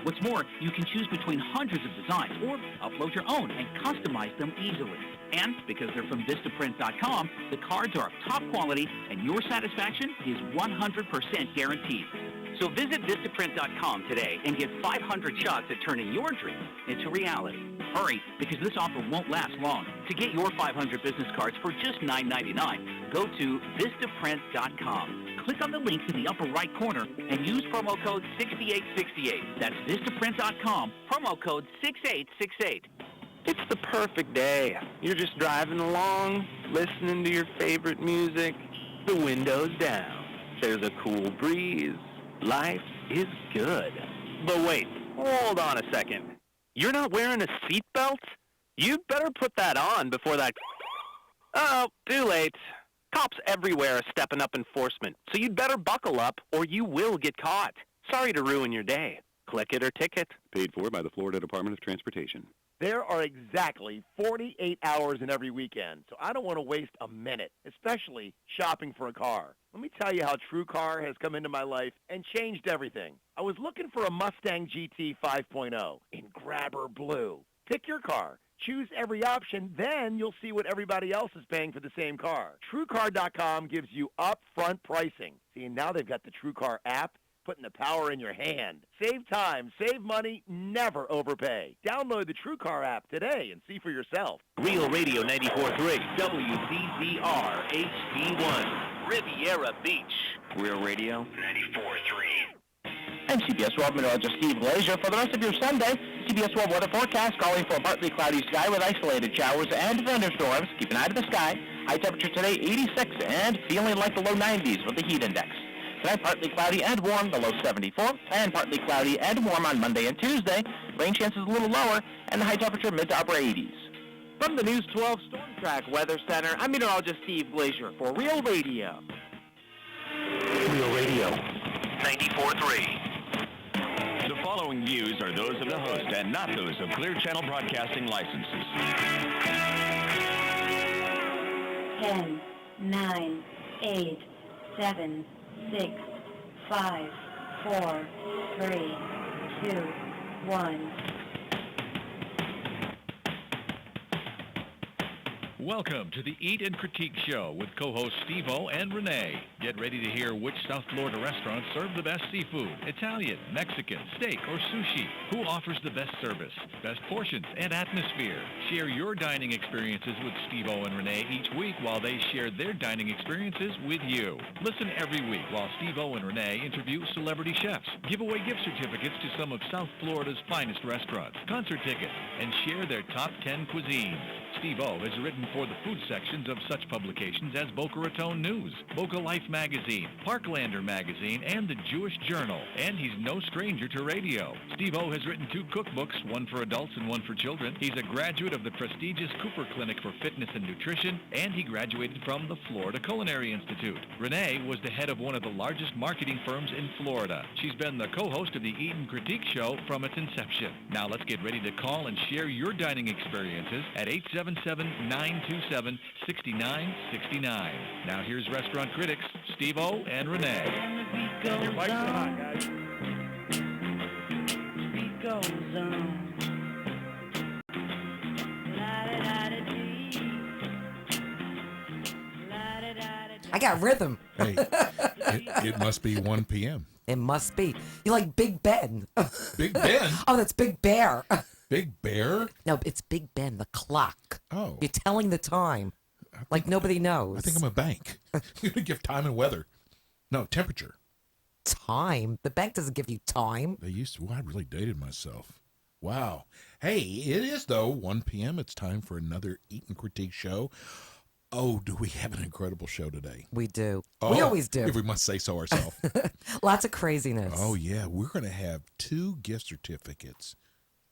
What's more, you can choose between hundreds of designs or upload your own and customize them easily. And because they're from Vistaprint.com, the cards are of top quality and your satisfaction is 100% guaranteed. So visit Vistaprint.com today and get 500 shots at turning your dream into reality. Hurry, because this offer won't last long. To get your 500 business cards for just $9.99, go to Vistaprint.com. Click on the link in the upper right corner and use promo code 6868. That's Vistaprint.com, promo code 6868. It's the perfect day. You're just driving along, listening to your favorite music, the window's down. There's a cool breeze. Life is good. But wait, hold on a second. You're not wearing a seatbelt? You better put that on before that... Oh, too late. Cops everywhere are stepping up enforcement, so you'd better buckle up or you will get caught. Sorry to ruin your day. Click it or ticket. Paid for by the Florida Department of Transportation. There are exactly 48 hours in every weekend, so I don't want to waste a minute, especially shopping for a car. Let me tell you how TrueCar has come into my life and changed everything. I was looking for a Mustang GT 5.0 in grabber blue. Pick your car. Choose every option, then you'll see what everybody else is paying for the same car. TrueCar.com gives you upfront pricing. See, and now they've got the TrueCar app, putting the power in your hand. Save time, save money, never overpay. Download the TrueCar app today and see for yourself. Real Radio 94.3, WCZR HD1, Riviera Beach. Real Radio 94.3. I'm CBS World Meteorologist Steve Glazier. For the rest of your Sunday, CBS World Weather Forecast calling for a partly cloudy sky with isolated showers and thunderstorms. Keep an eye to the sky. High temperature today, 86, and feeling like the low 90s with the heat index. Tonight, partly cloudy and warm, the low 74, and partly cloudy and warm on Monday and Tuesday. Rain chances a little lower, and the high temperature mid to upper 80s. From the News 12 Storm Track Weather Center, I'm meteorologist Steve Glazier for Real Radio. Real Radio 94.3. The following views are those of the host and not those of Clear Channel Broadcasting licenses. 10, 9, 8, 7, 6, 5, 4, 3, 2, 1. Welcome to the Eat and Critique Show with co-hosts Steve-O and Rene. Get ready to hear which South Florida restaurants serve the best seafood, Italian, Mexican, steak, or sushi. Who offers the best service, best portions, and atmosphere. Share your dining experiences with Steve-O and Rene each week while they share their dining experiences with you. Listen every week while Steve-O and Rene interview celebrity chefs, give away gift certificates to some of South Florida's finest restaurants, concert tickets, and share their top 10 cuisines. Steve-O has written for the food sections of such publications as Boca Raton News, Boca Life Magazine, Parklander Magazine, and the Jewish Journal. And he's no stranger to radio. Steve-O has written 2 cookbooks, one for adults and one for children. He's a graduate of the prestigious Cooper Clinic for Fitness and Nutrition, and he graduated from the Florida Culinary Institute. Renee was the head of one of the largest marketing firms in Florida. She's been the co-host of the Eat and Critique Show from its inception. Now let's get ready to call and share your dining experiences at 877-927-6969. Now here's restaurant critics Steve-O and Renee. Your mics are hot, guys. Beat goes on. I got rhythm. Hey, it must be 1 p.m. It must be. You like Big Ben. Big Ben? Oh, that's Big Bear. Big Bear? No, it's Big Ben, the clock. Oh. You're telling the time. Like nobody knows. I think I'm a bank. You're going to give time and weather. No, temperature. Time? The bank doesn't give you time. They used to. Well, I really dated myself. Wow. Hey, it is, though, 1 p.m. It's time for another Eat and Critique show. Oh, do we have an incredible show today? We do. Oh, we always do. If we must say so ourselves. Lots of craziness. Oh, yeah. We're going to have 2 gift certificates.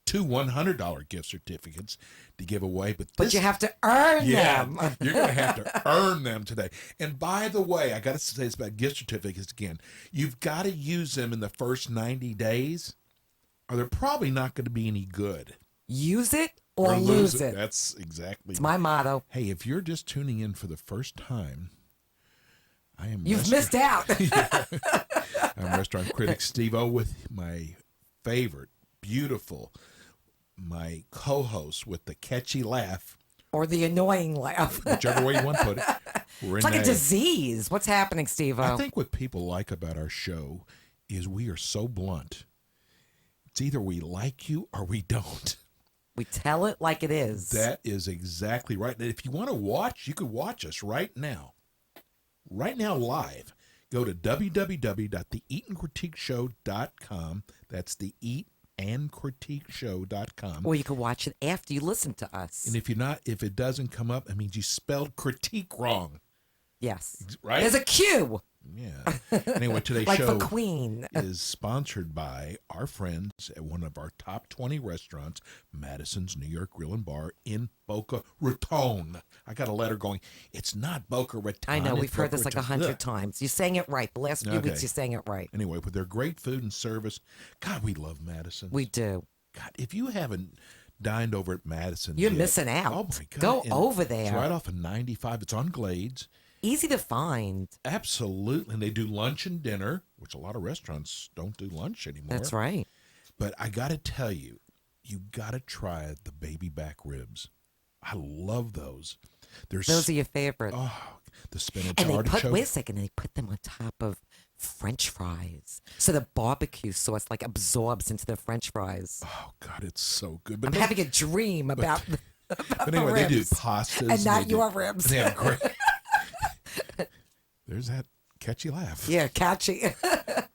2 $100 gift certificates to give away. But you have to earn them. You're going to have to earn them today. And by the way, I got to say this about gift certificates again. You've got to use them in the first 90 days, or they're probably not going to be any good. Use it or lose it. That's exactly. It's my motto. Hey, if you're just tuning in for the first time, You've missed out. I'm restaurant critic Steve-O with my favorite beautiful, my co-host with the catchy laugh, or the annoying laugh, whichever way you want to put it. It's like a disease. What's happening, Steve-O? I think what people like about our show is we are so blunt. It's either we like you or we don't. We tell it like it is. That is exactly right. And if you want to watch, you could watch us right now. Right now, live. Go to www.theeatandcritiqueshow.com. That's theeatandcritiqueshow.com. Or you can watch it after you listen to us. And if it doesn't come up, it means you spelled critique wrong. Yes. Right? There's a Q. Yeah. Anyway, today's like show for Queen. is sponsored by our friends at one of our top 20 restaurants, Madison's New York Grill and Bar in Boca Raton. I got a letter going, it's not Boca Raton. I know, we've heard Boca this like Raton. 100 times. You're saying it right. The last few weeks, you're saying it right. Anyway, with their great food and service, God, we love Madison. We do. God, if you haven't dined over at Madison, you're missing out. Oh, my God. Go And over there. It's right off of 95. It's on Glades. Easy to find. Absolutely. And they do lunch and dinner, which a lot of restaurants don't do lunch anymore. That's right. But I got to tell you, you got to try the baby back ribs. I love those. Those are your favorite. Oh, the spinach and artichoke. Wait a second, they put them on top of French fries. So the barbecue sauce like absorbs into the French fries. Oh, God, it's so good. But I'm having a dream about But anyway, they do pastas. And not your ribs. They have great... There's that catchy laugh. Yeah, catchy.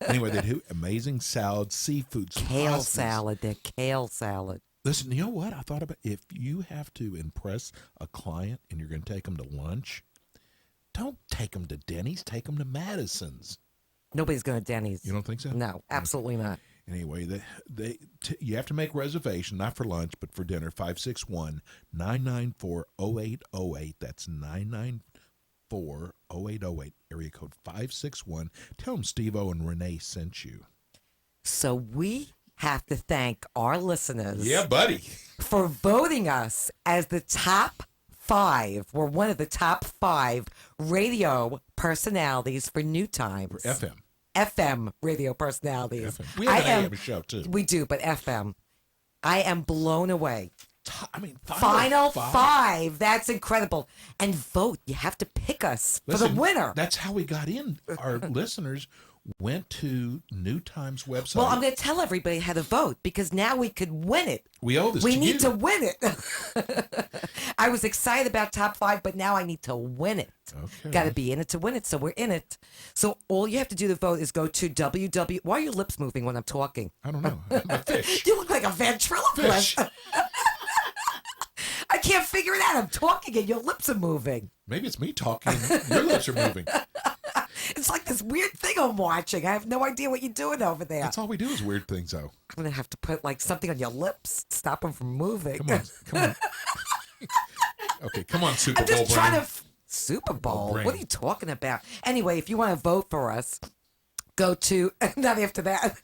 Anyway, they do amazing salads, seafoods, kale pastas. salad. They're kale salad. Listen, you know what? I thought about if you have to impress a client and you're going to take them to lunch, don't take them to Denny's. Take them to Madison's. Nobody's going to Denny's. You don't think so? No, absolutely not. Anyway, you have to make reservation, not for lunch, but for dinner. 561-994-0808. That's 994-0808. Area code 561. Tell them Steve-O and Rene sent you. So we have to thank our listeners. Yeah, buddy. For voting us as the top 5. We're one of the top 5 radio personalities for New Times. For FM. FM radio personalities. FM. We have an AM show, too. We do, but FM. I am blown away. I mean, Final five. That's incredible. And vote. You have to pick us for the winner. That's how we got in. Our listeners went to New Times website. Well, I'm going to tell everybody how to vote because now we could win it. We owe this to you. We need to win it. I was excited about top 5, but now I need to win it. Okay. Got to be in it to win it, so we're in it. So all you have to do to vote is go to www. Why are your lips moving when I'm talking? I don't know. I'm a fish. You look like a ventriloquist. I can't figure it out. I'm talking and your lips are moving. Maybe it's me talking. Your lips are moving. It's like this weird thing I'm watching. I have no idea what you're doing over there. That's all we do is weird things, though. I'm going to have to put like something on your lips, stop them from moving. Come on. Okay, come on, Super Bowl. I'm just trying brain. to... Super Bowl? brain. What are you talking about? Anyway, if you want to vote for us, go to... Not after that.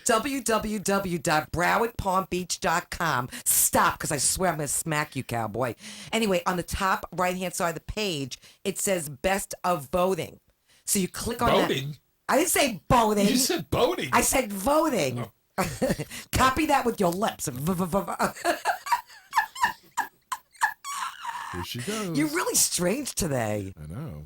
www.browardpalmbeach.com. Stop, because I swear I'm going to smack you, cowboy. Anyway, on the top right-hand side of the page, it says Best of Voting. So you click on Voting? that. I didn't say voting. You said voting. I said voting. Oh. Copy that with your lips. Here she goes. You're really strange today. I know.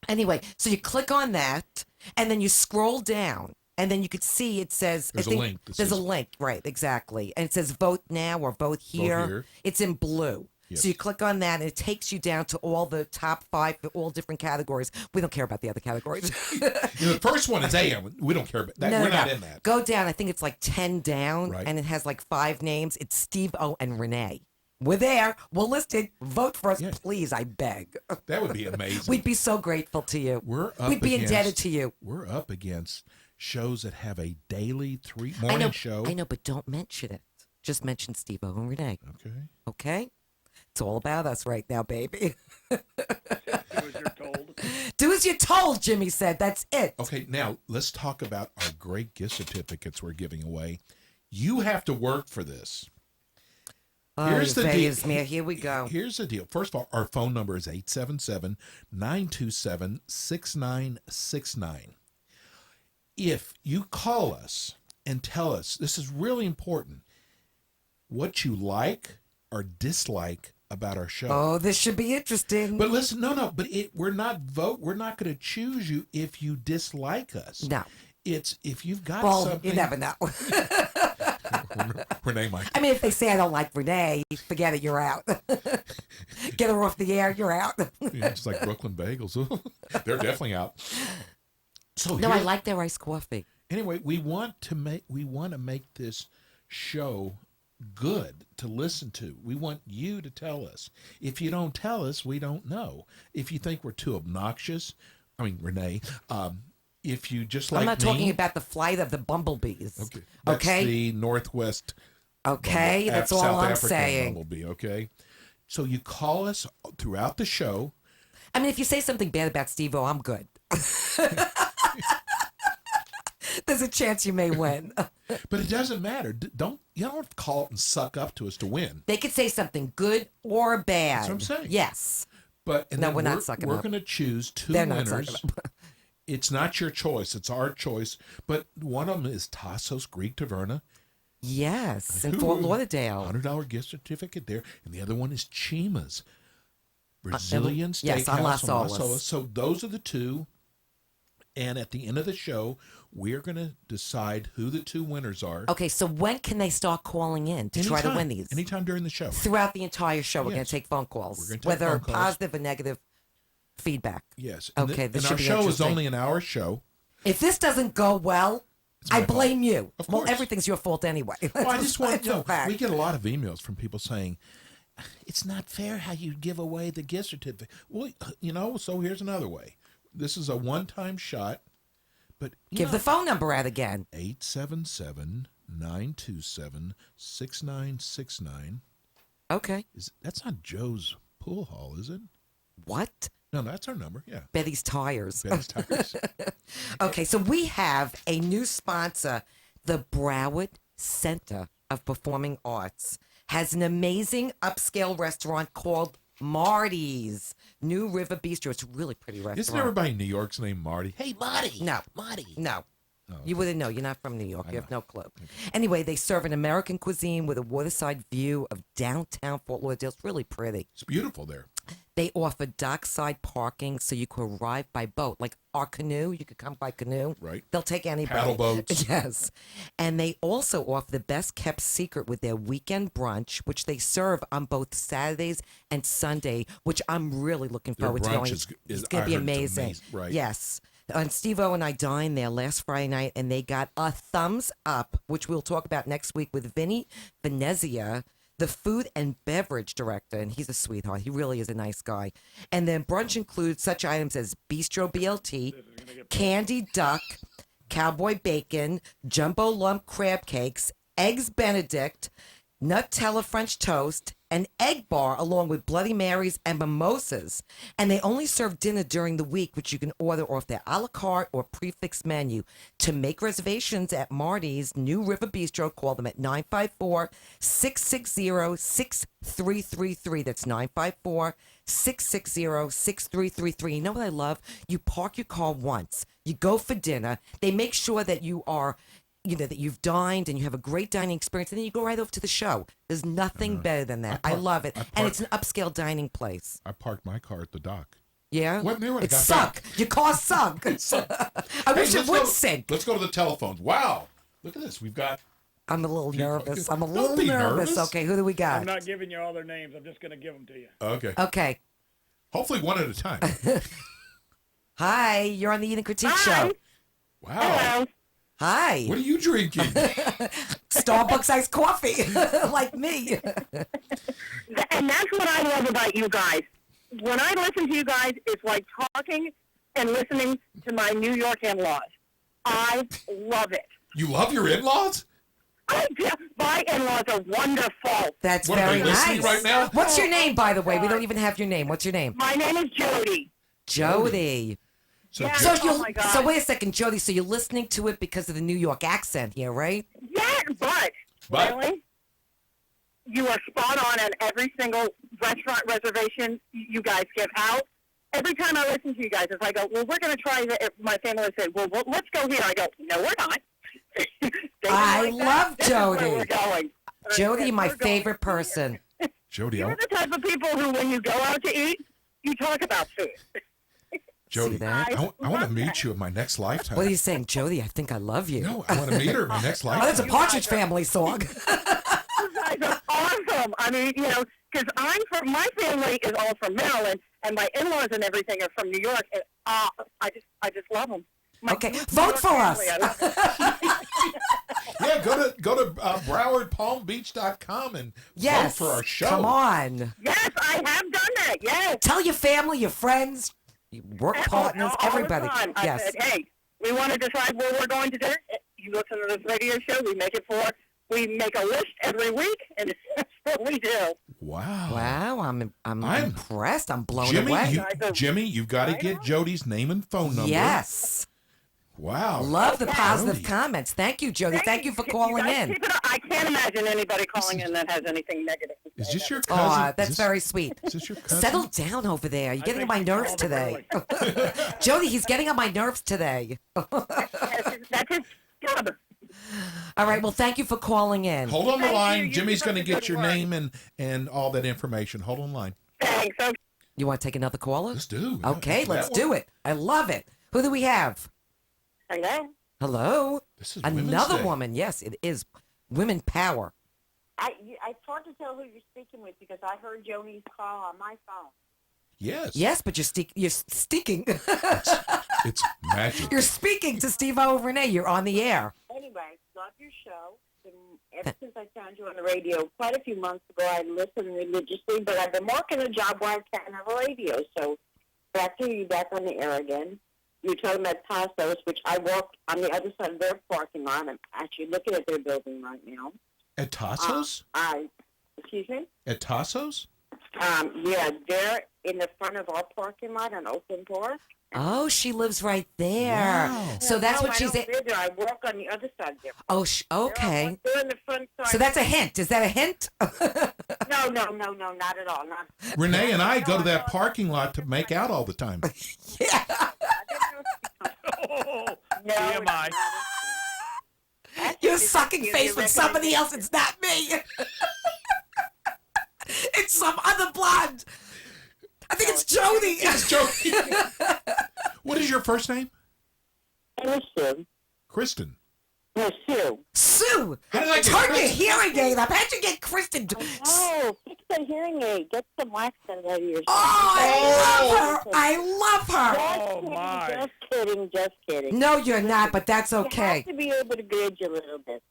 Anyway, so you click on that, and then you scroll down. And then you could see it says... There's a link. There's a link, right, exactly. And it says vote now or vote here. here. It's in blue. Yes. So you click on that, and it takes you down to all the top 5 for all different categories. We don't care about the other categories. The first one is AM. We don't care about that. We're not in that. Go down. I think it's like 10 down, Right. and it has like 5 names. It's Steve-O and Rene. We're there. We're listed. Vote for us, please, I beg. That would be amazing. We'd be so grateful to you. We'd be indebted to you. We're up against shows that have a daily morning show. I know, but don't mention it. Just mention Steve-O and Rene. Okay. Okay? It's all about us right now, baby. Do as you're told. Do as you're told, Jimmy said. That's it. Okay, now let's talk about our great gift certificates we're giving away. You have to work for this. Here's the deal. Here we go. Here's the deal. First of all, our phone number is 877-927-6969. If you call us and tell us, this is really important, what you like or dislike about our show. Oh, this should be interesting. But listen, we're not going to choose you if you dislike us. No. It's if you've got something. You never know. Renee might. I mean, if they say I don't like Renee, forget it, you're out. Get her off the air, you're out. Yeah, it's like Brooklyn Bagels. They're definitely out. So no, I like their iced coffee. Anyway, we want to make this show good to listen to. We want you to tell us. If you don't tell us, we don't know. If you think we're too obnoxious, I mean, Renee, if you just like I'm not me, talking about the flight of the bumblebees. Okay. That's okay? the Northwest. Okay, that's all South I'm African saying. Bumblebee, okay? So you call us throughout the show. I mean, if you say something bad about Steve-O, I'm good. There's a chance you may win. But it doesn't matter. You don't have to call up and suck up to us to win. They could say something good or bad. That's what I'm saying. Yes. But no, we're not sucking up. We're up. going to choose two They're winners. not sucking up. It's not your choice. It's our choice. But one of them is Tassos Greek Taverna. Yes, in Fort Lauderdale. $100 gift certificate there. And the other one is Chima's Brazilian Steakhouse yes, on Las on Olas. So those are the two. And at the end of the show, we're going to decide who the two winners are. Okay, so when can they start calling in to try to win these? Anytime during the show. Throughout the entire show, we're going Yes. to take phone calls, We're gonna take whether phone calls. positive or negative feedback. Yes. Okay, And this our should be show is interesting. only an hour show. If this doesn't go well, my I blame you. Of Well, course. everything's your fault anyway. Well, I just want to know. fact. We get a lot of emails from people saying, it's not fair how you give away the gift certificate. Well, so here's another way. This is a one-time shot, but Give the phone number out again. 877-927-6969. Okay. That's not Joe's pool hall, is it? What? No, that's our number, yeah. Betty's Tires. Betty's Tires. Okay, so we have a new sponsor. The Broward Center of Performing Arts has an amazing upscale restaurant called Marty's. New River Bistro. It's a really pretty restaurant. Isn't everybody in New York's named Marty? Hey, Marty. No. Marty. No. Oh, You wouldn't know. You're not from New York. You have know. no clue. Anyway, they serve an American cuisine with a waterside view of downtown Fort Lauderdale. It's really pretty. It's beautiful there. They offer dockside parking so you could arrive by boat. Like our canoe, you could come by canoe. Right. They'll take any Paddle boat. boats. Yes. And they also offer the best kept secret with their weekend brunch, which they serve on both Saturdays and Sunday, which I'm really looking Their forward to brunch going. is It's going I to be heard it's amazing. Right. Yes. And Steve-O and I dined there last Friday night, and they got a thumbs up, which we'll talk about next week with Vinny Venezia, the food and beverage director, and he's a sweetheart. He really is a nice guy. And then brunch includes such items as bistro BLT, candy duck, cowboy bacon, jumbo lump crab cakes, eggs Benedict, Nutella French toast, an egg bar along with Bloody Marys and mimosas. And they only serve dinner during the week, which you can order off their a la carte or prefix menu. To make reservations at Marty's New River Bistro, call them at 954-660-6333. That's 954-660-6333. You know what I love? You park your car once. You go for dinner. They make sure that you are... that you've dined and you have a great dining experience, and then you go right over to the show. There's nothing better than that. I love it. And it's an upscale dining place. I parked my car at the dock. Yeah? Wasn't there when I It got sucked. back? Your car sunk. I wish it would sink. Let's go to the telephones. Wow. Look at this. We've got... I'm a little nervous. I'm a Don't little be nervous. nervous. Okay, who do we got? I'm not giving you all their names. I'm just going to give them to you. Okay. Okay. Hopefully one at a time. Hi, you're on the Eat and Critique Hi. Show. Wow. Hello. Hi. What are you drinking? Starbucks iced coffee, like me. And that's what I love about you guys. When I listen to you guys, it's like talking and listening to my New York in-laws. I love it. You love your in-laws? I do. My in-laws are wonderful. That's What, are very they listening nice. right now? What's your name, by the way? We don't even have your name. What's your name? My name is Jody. Jody. So, Yeah. So Oh my God. so wait a second, Jody. So you're listening to it because of the New York accent here, right? Yeah, but really, you are spot on every single restaurant reservation you guys give out. Every time I listen to you guys, if I go, well, we're going to try that. My family would say, well, let's go here. I go, no, we're not. I love This is where Jody. we're going. Jody, my We're going favorite person. Jody, You're the type of people who, when you go out to eat, you talk about food. Jody, See that? I want to meet you in my next lifetime. What are you saying, Jody? I think I love you. No, I want to meet her in my next lifetime. Oh, that's a Partridge Family song. You guys are awesome. I mean, because my family is all from Maryland, and my in-laws and everything are from New York. And I just love them. Okay, vote for us. Yeah, go to BrowardPalmBeach.com and vote for our show. Come on. Yes, I have done that. Yes. Tell your family, your friends, your work partners, all everybody. the time. I Yes. said, hey, we want to decide where we're going to dinner. You listen to this radio show. We make a list every week, and that's what we do. Wow. Wow, I'm impressed. I'm blown away. Jimmy, you've got to get Jody's name and phone number. Yes. Wow. Love the positive Jody. comments. Thank you, Jody. Thank you for calling in. Keep it up. I can't imagine anybody calling in that has anything negative to say. Is this your cousin? Oh, that's very sweet. Is this your cousin? Settle down over there. You're getting on my nerves today. Jody, he's getting on my nerves today. That's his job. All right. Well, thank you for calling in. Hold on the line. you. Jimmy's You going to did get your good work. name and all that information. Hold on the line. Thanks. Okay. You want to take another caller? Let's do. Okay, That let's one. do it. I love it. Who do we have? Hello. Hello. This is Another Women's Day. woman. Yes, it is. Women power. It's hard to tell who you're speaking with because I heard Joni's call on my phone. Yes. Yes, but you're speaking. It's magic. You're speaking to Steve-O and Rene. You're on the air. Anyway, love your show. Ever since I found you on the radio quite a few months ago, I listened religiously, but I've been working a job where I can't have a radio. So back to you, back on the air again. You're talking about Tassos, which I walk on the other side of their parking lot. I'm actually looking at their building right now. At Tassos? Excuse me? At Tassos? Yeah, they're in the front of our parking lot on Oakland Park. Oh, she lives right there. Wow. So that's no, what I she's. don't live there. I walk on the other side there. Oh, okay. They're in the front side. So that's a hint. Is that a hint? No, not at all. Not. Renee and I go to that parking lot to make out all the time. No, TMI. You're sucking face with somebody else. It's not me. It's some other blonde. I think it's Jody. It's Jody. What is your first name? Sue. Kristen. No, Sue. Sue. How did I get Turn your Kristen? hearing aid up. How'd you get Kristen? Oh, fix that hearing aid. Get some wax out of your. Oh, I love her. I love her. Oh, my. Just kidding. No, you're not, but that's You okay. have to be able to gauge a little bit.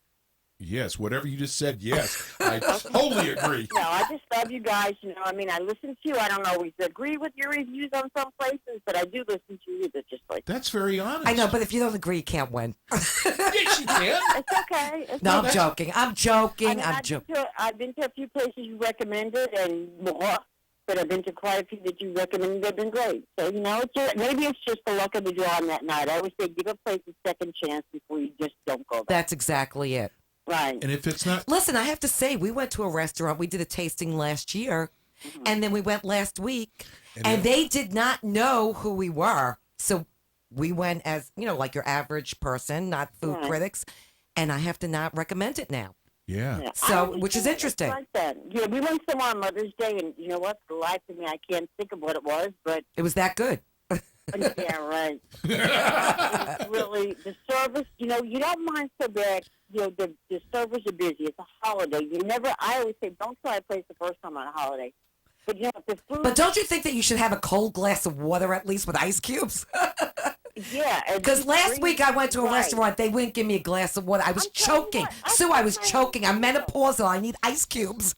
Yes, whatever you just said, yes. I totally agree. No, I just love you guys. I listen to you. I don't always agree with your reviews on some places, but I do listen to you. That's just like. That's very honest. I know, but if you don't agree, you can't win. Yes, you can. It's okay. It's No, okay. I'm joking. I'm joking. I'm I've joking. I've been to a few places you recommended and more, but I've been to quite a few that you recommended. They've been great. So, maybe it's just the luck of the draw on that night. I always say give a place a second chance before you just don't go back. That's exactly it. Right. And if it's not... Listen, I have to say, we went to a restaurant. We did a tasting last year, and then we went last week, and they did not know who we were. So we went as, like your average person, not food Right. critics, and I have to not recommend it now. Yeah. So, which is interesting. It's like that. Yeah, we went somewhere on Mother's Day, and you know what? For the life of me, I can't think of what it was, but... It was that good. Yeah, right. It's really, the service, you don't mind so bad. The servers are busy. It's a holiday. I always say, don't try a place the first time on a holiday. But, the food... But don't you think that you should have a cold glass of water at least with ice cubes? Yeah. Because last week I went to a Right. restaurant. They wouldn't give me a glass of water. I was choking. Sue, I was choking. I'm menopausal. I need ice cubes.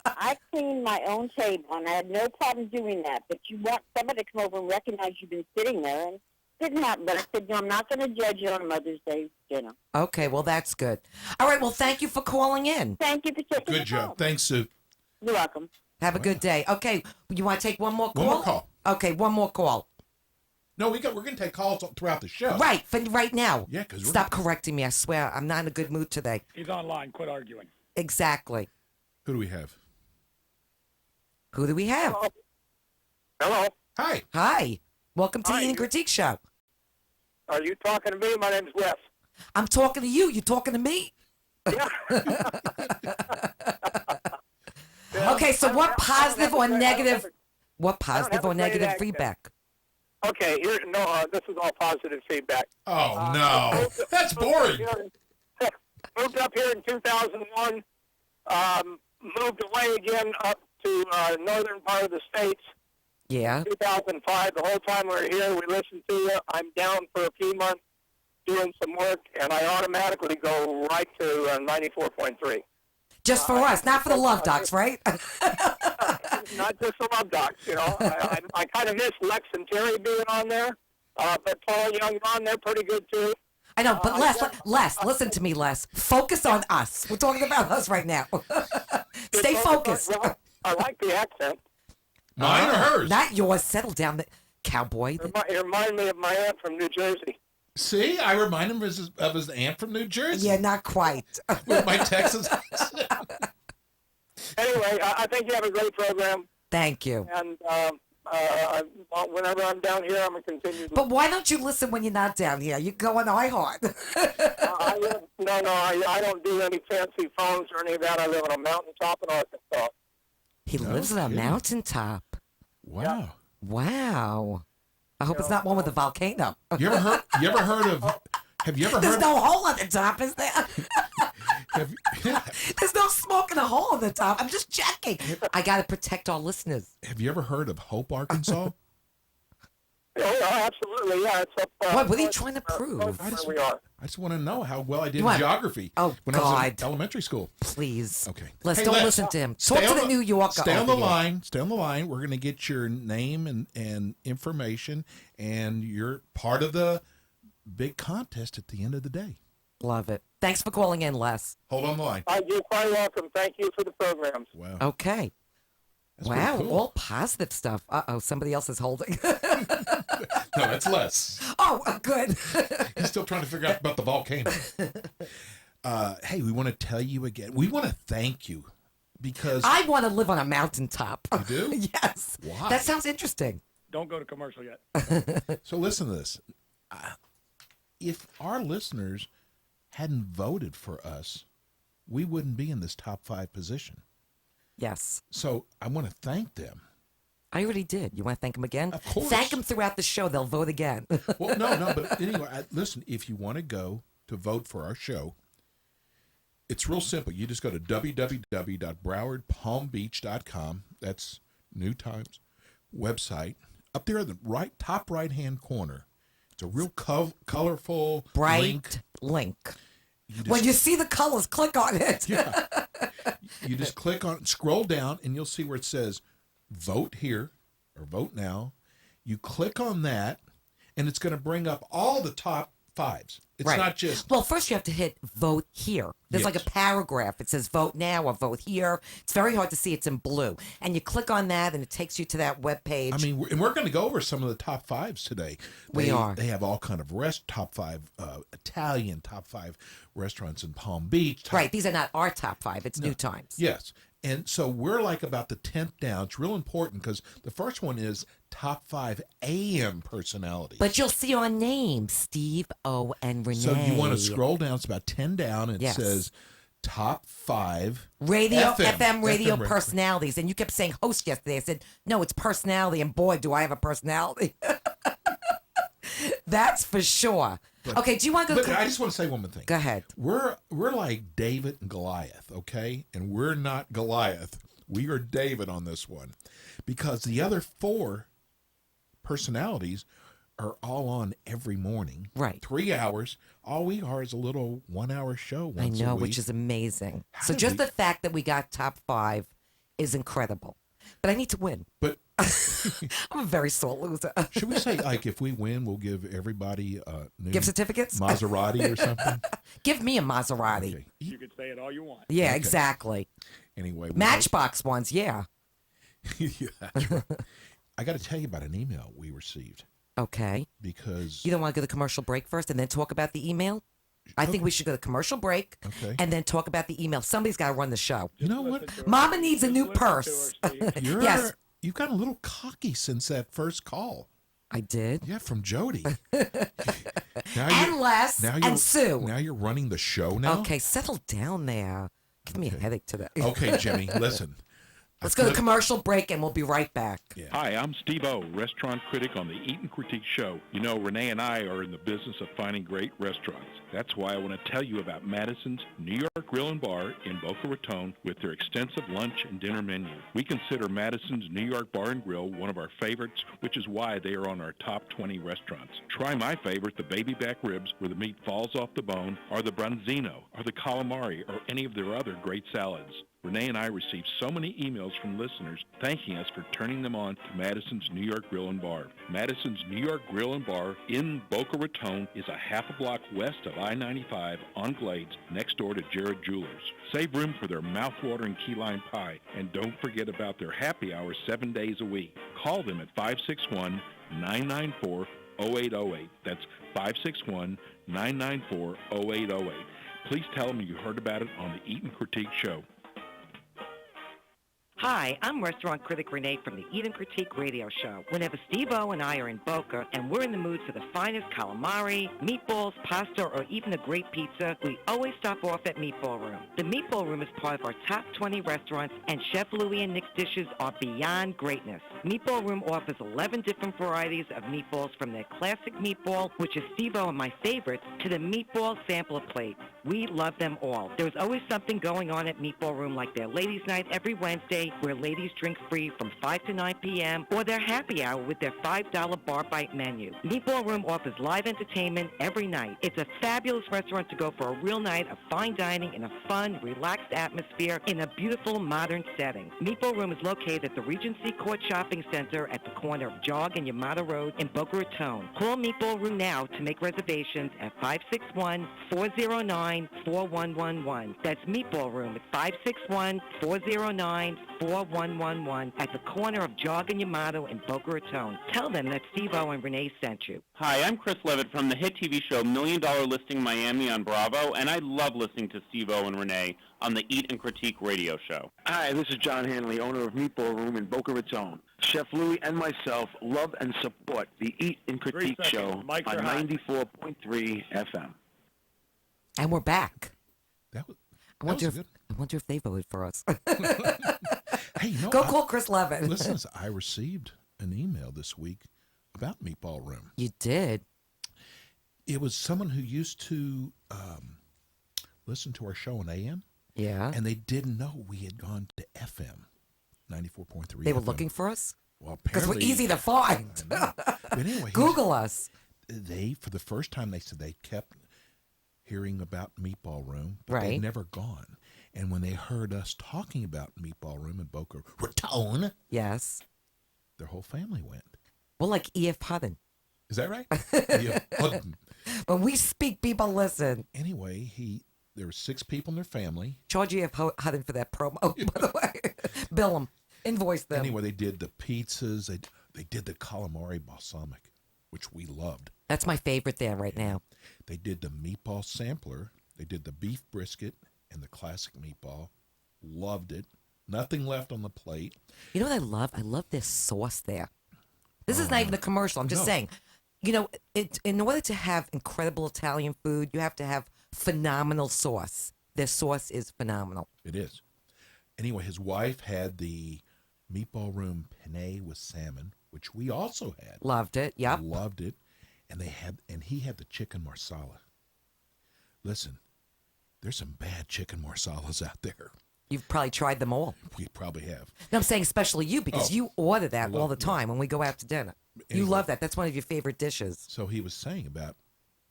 I cleaned my own table, and I had no problem doing that. But you want somebody to come over and recognize you've been sitting there, and it didn't happen. But I said, no, I'm not going to judge you on Mother's Day dinner. Okay, well, that's good. All right, well, thank you for calling in. Thank you for taking the Good job. call. Thanks, Sue. You're welcome. Have a good day. Okay, you want to take one more call? One more call. Okay, one more call. No, we're going to take calls throughout the show. Right, for right now. Yeah, because Stop correcting me. I swear, I'm not in a good mood today. He's online. Quit arguing. Exactly. Who do we have? Who do we have? Hello. Hi. Hi. Welcome to Hi. the Eating Critique Show. Are you talking to me? My name's Wes. I'm talking to you. You talking to me? Okay, so what positive or negative? What positive or negative feedback? Okay, this is all positive feedback. Oh, no. That's boring. Moved up here in 2001. Moved away again up to northern part of the states. Yeah. 2005. The whole time we were here, we listened to you. I'm down for a few months doing some work, and I automatically go right to 94.3. Just for us, not for the love docs, right? Not just the love docs, you know. I kind of miss Lex and Terry being on there, but Paul Young's on there pretty good too. I know, but Les, listen to me, Les. Focus on us. We're talking about us right now. Stay focused. Well, I like the accent. Mine or hers? Not yours. Settle down, cowboy. You remind me of my aunt from New Jersey. See, I remind him of his aunt from New Jersey. Yeah, not quite. With my Texas accent. Anyway, I think you have a great program. Thank you. And whenever I'm down here, I'm going to continue. But why don't you listen when you're not down here? You go on iHeart. I don't do any fancy phones or any of that. I live on a mountaintop in Arkansas. He lives on a mountaintop. Wow. Yeah. Wow. I hope it's not one with a volcano. You ever heard of? Have you ever heard? There's no hole at the top, is there? There's no smoke in a hole at the top. I'm just checking. I got to protect our listeners. Have you ever heard of Hope, Arkansas? Absolutely. Yeah, it's up. What are you trying to prove? I just want to know how well I did in What? geography when I was in elementary school. Please. Okay. Don't listen to him. Talk to the New Yorker. Stay on the line. Stay on the line. We're going to get your name and information, and you're part of the big contest at the end of the day. Love it. Thanks for calling in, Les. Hold on the line. You're quite welcome. Thank you for the programs. Wow. Okay. That's wow, cool. all positive stuff. Uh-oh, somebody else is holding. No, that's Les. Oh, good. He's still trying to figure out about the volcano. Hey, we want to tell you again. We want to thank you because I want to live on a mountaintop. You do? Yes. Why? That sounds interesting. Don't go to commercial yet. So listen to this. If our listeners hadn't voted for us, we wouldn't be in this top 5 position. Yes. So I want to thank them. I already did. You want to thank them again? Of course. Thank them throughout the show. They'll vote again. Well, no, but anyway, listen, if you want to go to vote for our show, it's real simple. You just go to www.browardpalmbeach.com. That's New Times website. Up there in the top right-hand corner, it's a real colorful bright link. When you see the colors, click on it. Yeah. You just click on it, scroll down, and you'll see where it says vote here or vote now. You click on that, and it's going to bring up all the top 5s. It's right. not just... Well, first you have to hit vote here. There's like a paragraph. It says vote now or vote here. It's very hard to see. It's in blue. And you click on that, and it takes you to that web page. I mean, and we're going to go over some of the top 5s today. We are. They have all kind of top 5 Italian, top 5 restaurants in Palm Beach. Right. These are not our top 5. It's New Times. Yes. And so we're like about the 10th down. It's real important because the first one is top 5 AM personalities. But you'll see our names, Steve O and Rene. So you want to scroll down. It's about 10 down. And it says top 5 FM radio personalities. And you kept saying host yesterday. I said, no, it's personality. And boy, do I have a personality. That's for sure. But, okay, do you want to go? But I just want to say one more thing. Go ahead. We're like David and Goliath, okay? And we're not Goliath. We are David on this one. Because the other 4 personalities are all on every morning. Right. 3 hours. All we are is a little 1-hour show once a week. Which is amazing. So just the fact that we got top 5 is incredible. But I need to win. But I'm a very sore loser. Should we say, like, if we win, we'll give everybody new gift certificates? Maserati or something? Give me a Maserati. Okay. You could say it all you want. Yeah, exactly. Anyway. Matchbox ones, yeah. Yeah, that's right. I got to tell you about an email we received. Okay. Because... You don't want to go to commercial break first and then talk about the email? I think we should go to commercial break and then talk about the email. Somebody's got to run the show. You know what? Mama needs a new purse. Yes. You've gotten a little cocky since that first call. I did. Yeah, from Jody. And Les and Sue. Now you're running the show now? Okay, settle down there. Give me a headache today. Okay, Jimmy, listen. Let's go to commercial break and we'll be right back. Yeah. Hi, I'm Steve O, restaurant critic on the Eat and Critique Show. You know, Rene and I are in the business of finding great restaurants. That's why I want to tell you about Madison's New York Grill and Bar in Boca Raton with their extensive lunch and dinner menu. We consider Madison's New York Bar and Grill one of our favorites, which is why they are on our top 20 restaurants. Try my favorite, the baby back ribs, where the meat falls off the bone, or the branzino, or the calamari, or any of their other great salads. Rene and I received so many emails from listeners thanking us for turning them on to Madison's New York Grill and Bar. Madison's New York Grill and Bar in Boca Raton is a half a block west of I-95 on Glades, next door to Jared Jewelers. Save room for their mouth-watering key lime pie, and don't forget about their happy hour 7 days a week. Call them at 561-994-0808. That's 561-994-0808. Please tell them you heard about it on the Eat and Critique Show. Hi, I'm restaurant critic Rene from the Eat and Critique radio show. Whenever Steve-O and I are in Boca and we're in the mood for the finest calamari, meatballs, pasta, or even a great pizza, we always stop off at Meatball Room. The Meatball Room is part of our top 20 restaurants, and Chef Louie and Nick's dishes are beyond greatness. Meatball Room offers 11 different varieties of meatballs, from their classic meatball, which is Steve-O and my favorite, to the meatball sampler plate. We love them all. There's always something going on at Meatball Room, like their ladies' night every Wednesday, where ladies drink free from 5 to 9 p.m., or their happy hour with their $5 bar bite menu. Meatball Room offers live entertainment every night. It's a fabulous restaurant to go for a real night of fine dining in a fun, relaxed atmosphere in a beautiful, modern setting. Meatball Room is located at the Regency Court Shopping Center at the corner of Jog and Yamato Road in Boca Raton. Call Meatball Room now to make reservations at 561-409-4111. That's Meatball Room at 561-409-4111 at the corner of Jog and Yamato in Boca Raton. Tell them that Steve-O and Renee sent you. Hi, I'm Chris Levitt from the hit TV show $1 Million Listing Miami on Bravo, and I love listening to Steve-O and Renee on the Eat and Critique radio show. Hi, this is John Hanley, owner of Meatball Room in Boca Raton. Chef Louie and myself love and support the Eat and Critique show on 94.3 FM. And we're back. I wonder if they voted for us. Hey, you know, Go call Chris Levin. Listen, I received an email this week about Meatball Room. You did? It was someone who used to listen to our show on AM. Yeah. And they didn't know we had gone to FM, 94.3 They were FM. looking for us? Well, because we're apparently, easy to find. But anyway, Google us. They, for the first time, they said they kept hearing about Meatball Room, but Right. they'd never gone. And when they heard us talking about Meatball Room in Boca Raton, yes, their whole family went. Well, like E.F. Hutton. Is that right? E.F. Hutton. When we speak, people listen. Anyway, there were 6 people in their family. Charge E.F. Hutton for that promo, by the way. Bill them. Invoice them. Anyway, they did the pizzas. They did the calamari balsamic, which we loved. That's my favorite there right now. They did the meatball sampler. They did the beef brisket and the classic meatball. Loved it. Nothing left on the plate. You know what I love? I love this sauce there. This is not even a commercial. I'm just saying. You know, in order to have incredible Italian food, you have to have phenomenal sauce. Their sauce is phenomenal. It is. Anyway, his wife had the Meatball Room penne with salmon, which we also had. Loved it. Yep. Loved it. And he had the chicken marsala. Listen, there's some bad chicken marsalas out there. You've probably tried them all. We probably have. No, I'm saying especially you, because you order that all the time when we go out to dinner. Anyway, You love that. That's one of your favorite dishes. So he was saying about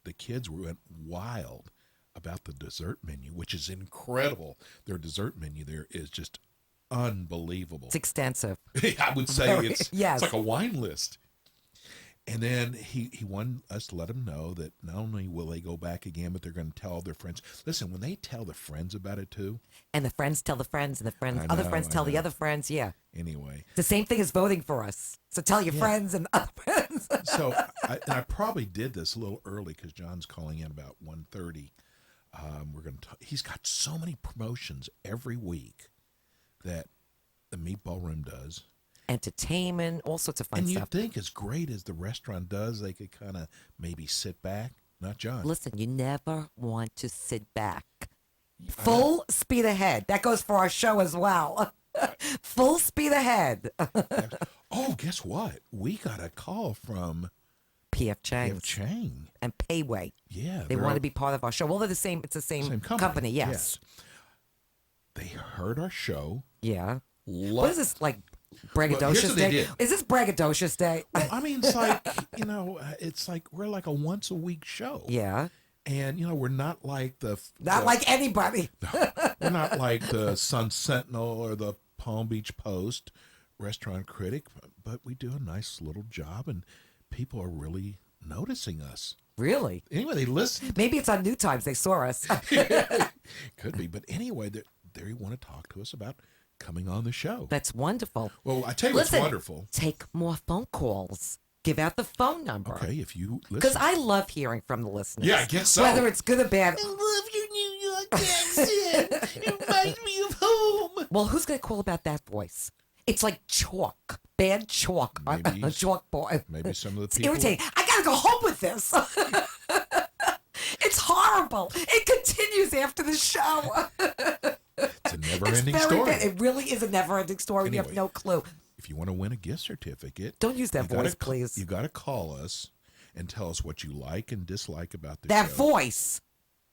the kids went wild about the dessert menu, which is incredible. Their dessert menu there is just unbelievable. It's extensive. I would say it's yes. like a wine list. And then he wanted us to let them know that not only will they go back again, but they're going to tell all their friends. Listen, when they tell their friends about it too. And the friends tell the friends, and the friends, I other know, friends I tell the know. other friends. Yeah. Anyway. It's the same thing as voting for us. So tell your friends and other friends. So I probably did this a little early because John's calling in about 1:30. We're going to. He's got so many promotions every week that the Meatball Room does. entertainment, all sorts of fun And stuff. you think as great as the restaurant does, they could kind of maybe sit back? Not John. Listen, you never want to sit back. Full speed ahead. That goes for our show as well. Full speed ahead. Oh, guess what? We got a call from P.F. Chang's. P.F. Chang. And Payway. Yeah. They want to be part of our show. Well, they're the same. It's the same company. Yes. They heard our show. Yeah. What is this, like braggadocious Well, here's what they day? did. Is this braggadocious day? Well, I mean, it's like, it's like we're like a once a week show. Yeah. And, we're not like Not like anybody. We're not like the Sun Sentinel or the Palm Beach Post restaurant critic, but we do a nice little job, and people are really noticing us. Really? Anyway, they listen. Maybe it's on New Times. They saw us. Could be. But anyway, they want to talk to us about coming on the show. That's wonderful. Well, I tell you Listen, what's wonderful. Take more phone calls. Give out the phone number. Okay, if you listen. Because I love hearing from the listeners. Yeah, I guess so. Whether it's good or bad. I love your New York accent. It reminds me of home. Well, who's going to call about that voice? It's like chalk. Bad chalk. A chalkboard. Maybe some of the It's people. irritating. I got to go home with this. It's horrible. It continues after the show. It's a never-ending Very story. bad. It really is a never-ending story. We have Anyway. no clue. If you want to win a gift certificate, Don't use that you gotta voice, please. You got to call us and tell us what you like and dislike about the That show. voice.